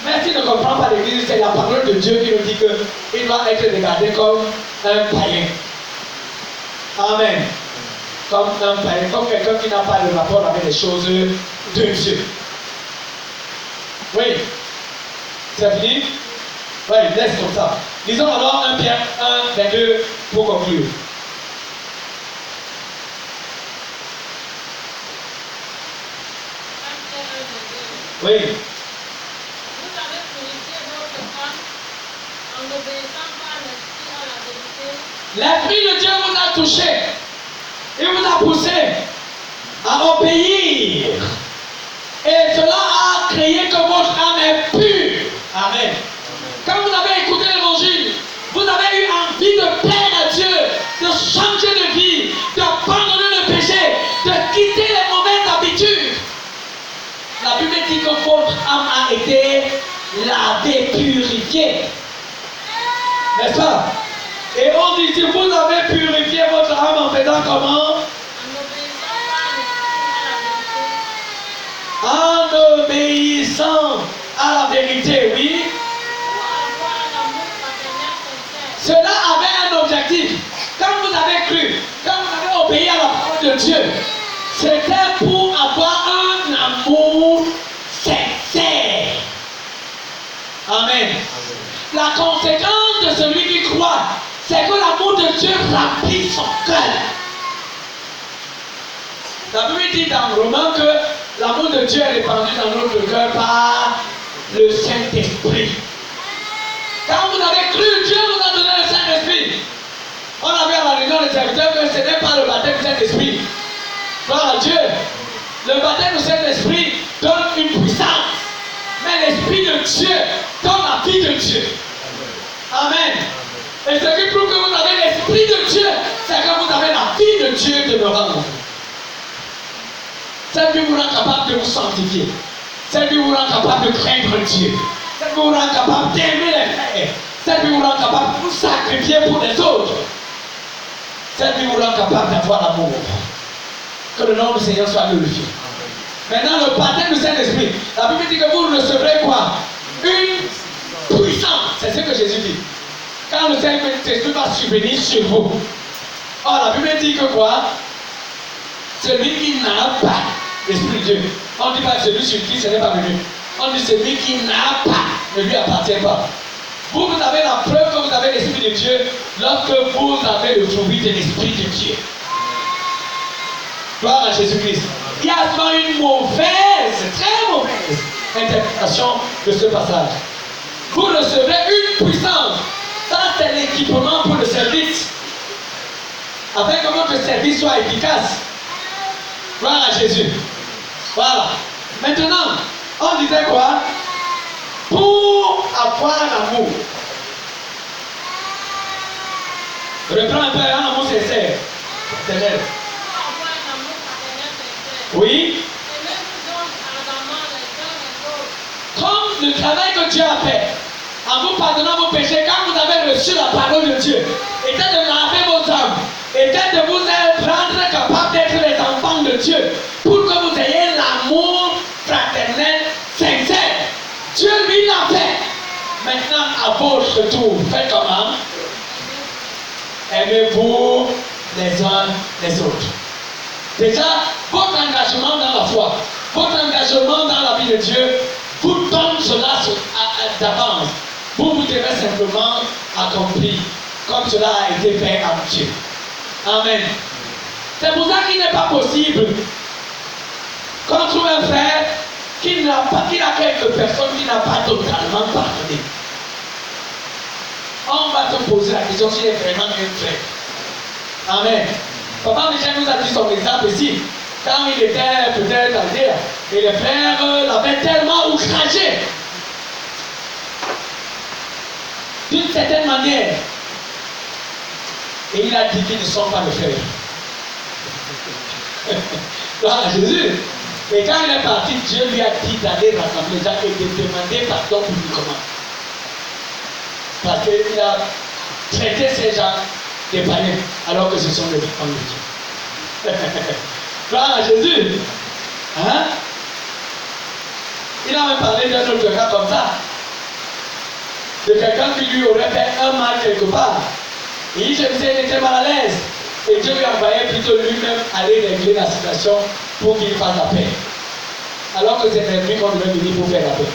Mais s'il ne comprend pas l'Église, c'est la parole de Dieu qui nous dit qu'il doit être regardé comme un païen. Amen. Comme un païen, comme quelqu'un qui n'a pas de rapport avec les choses de Dieu. Oui. C'est fini? Oui, laisse comme ça. Lisons alors 1 Pierre 1, 22 pour conclure. Oui. Vous avez purifié votre femme en n'obéissant pas à l'esprit à la vérité. L'Esprit de Dieu vous a touché. Il vous a poussé à obéir. Et cela a créé que votre âme est pure. Amen. Quand vous avez écouté l'évangile, vous avez eu envie de plaire à Dieu, de changer de vie, d'abandonner le péché, de quitter les mauvaises habitudes. La Bible dit que votre âme a été lavée, purifiée. N'est-ce pas? Et on dit si vous avez purifié votre âme en faisant comment? En obéissant à la vérité, oui. Cela avait un objectif. Quand vous avez cru, quand vous avez obéi à la parole de Dieu, c'était pour avoir un amour sincère. Amen. La conséquence de celui qui croit, c'est que l'amour de Dieu remplit son cœur. La Bible dit dans Romains que l'amour de Dieu est répandu dans notre cœur par le Saint-Esprit. Quand vous avez cru, Dieu vous a donné le Saint-Esprit. On a vu à la réunion des serviteurs que ce n'est pas le baptême du Saint-Esprit. Gloire à Dieu. Le baptême du Saint-Esprit donne une puissance. Mais l'Esprit de Dieu donne la vie de Dieu. Amen. Et ce qui prouve que vous avez l'Esprit de Dieu, c'est que vous avez la vie de Dieu demeurant en vous. Celle qui vous rend capable de vous sanctifier. Celle qui vous rend capable de craindre Dieu. Celle qui vous rend capable d'aimer les frères. Celle qui vous rend capable de vous sacrifier pour les autres. Celle qui vous rend capable d'avoir l'amour. Que le nom du Seigneur soit glorifié. Maintenant, le baptême du Saint-Esprit. La Bible dit que vous recevrez quoi? Une puissance. C'est ce que Jésus dit. Quand le Saint-Esprit va subvenir sur vous, Or, la Bible dit que quoi? Celui qui n'a pas l'Esprit de Dieu. On ne dit pas celui sur qui ce n'est pas venu. On dit celui qui n'a pas ne lui appartient pas. Vous avez la preuve que vous avez l'Esprit de Dieu lorsque vous avez le fruit de l'Esprit de Dieu. Gloire à Jésus-Christ. Il y a souvent une mauvaise, très mauvaise interprétation de ce passage. Vous recevrez une puissance. Ça, c'est l'équipement pour le service. Afin que votre service soit efficace. Gloire à Jésus. Voilà. Maintenant, on disait quoi? Pour avoir l'amour. Reprends un peu un amour sincère. Éternel. Oui. Comme le travail que Dieu a fait, en vous pardonnant vos péchés, quand vous avez reçu la parole de Dieu, était de laver vos âmes, était de vous rendre capable d'être les enfants de Dieu, pour que vous ayez l'amour fraternel sincère. Dieu lui l'a fait. Maintenant, à votre tour, faites comment? Aimez-vous les uns les autres. Déjà, votre engagement dans la foi, votre engagement dans la vie de Dieu, vous donne cela d'avance. Vous devez simplement accomplir comme cela a été fait en Dieu. Amen. C'est pour ça qu'il n'est pas possible qu'on trouve un frère qui n'a pas, qui a quelques personnes qui n'a pas totalement pardonné. On va te poser la question s'il est vraiment un frère. Amen. Papa Michel nous a dit son exemple ici. Quand il était peut-être à dire, et le frère l'avait tellement outragé. D'une certaine manière. Et il a dit qu'ils ne sont pas le frère. Gloire à Jésus. Et quand il est parti, Dieu lui a dit d'aller rassembler les gens et de demander pardon publiquement. Parce qu'il a traité ces gens des païens, alors que ce sont les enfants de Dieu. Gloire à Jésus. Hein? Il a même parlé d'un autre cas comme ça. De quelqu'un qui lui aurait fait un mal quelque part. Et il était mal à l'aise. Et Dieu lui envoyait plutôt lui-même aller régler la situation pour qu'il fasse la paix. Alors que c'est lui qu'on devait venir pour faire la paix.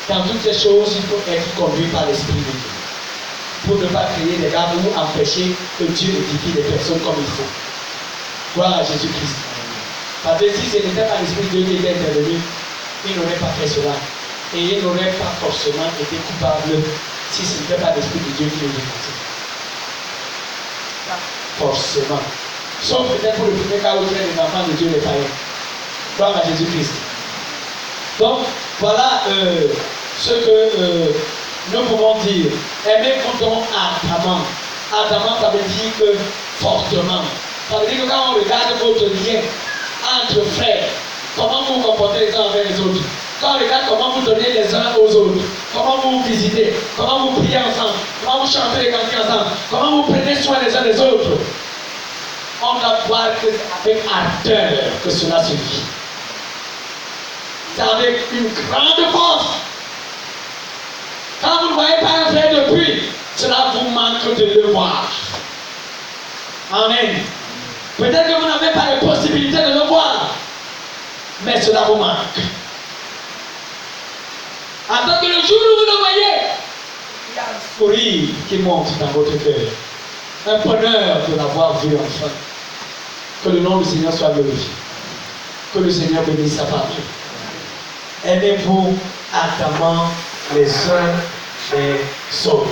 Dans toutes ces choses, il faut être conduit par l'Esprit de Dieu. Pour ne pas créer des gars ou empêcher que Dieu édifie les personnes comme il faut. Gloire à Jésus-Christ. Parce que si ce n'était pas l'Esprit de Dieu qui était intervenu, il n'aurait pas fait cela. Et il n'aurait pas forcément été coupable si ce n'était pas l'Esprit de Dieu qui le défendait. Forcément. Sauf peut-être pour le premier cas où il y a les enfants de Dieu, les païens. Gloire à Jésus-Christ. Donc, voilà ce que nous pouvons dire. Aimez-vous donc ardemment. Ardemment, ça veut dire que fortement. Ça veut dire que quand on regarde votre lien entre frères, comment vous vous comportez les uns avec les autres, quand on regarde comment vous donnez les uns aux autres, comment vous vous visitez, comment vous priez ensemble, comment vous chantez les cantiques ensemble, comment vous prenez soin les uns des autres, on doit voir que c'est avec ardeur que cela se vit. C'est avec une grande force. Quand vous ne voyez pas un frère depuis, cela vous manque de le voir. Amen. Peut-être que vous n'avez pas la possibilité de le voir, mais cela vous manque. Attends que le jour où vous le voyez, il y a un sourire qui monte dans votre cœur. Un bonheur de l'avoir vu enfin. Que le nom du Seigneur soit glorifié. Que le Seigneur bénisse sa parole. Aimez-vous ardemment les uns les autres.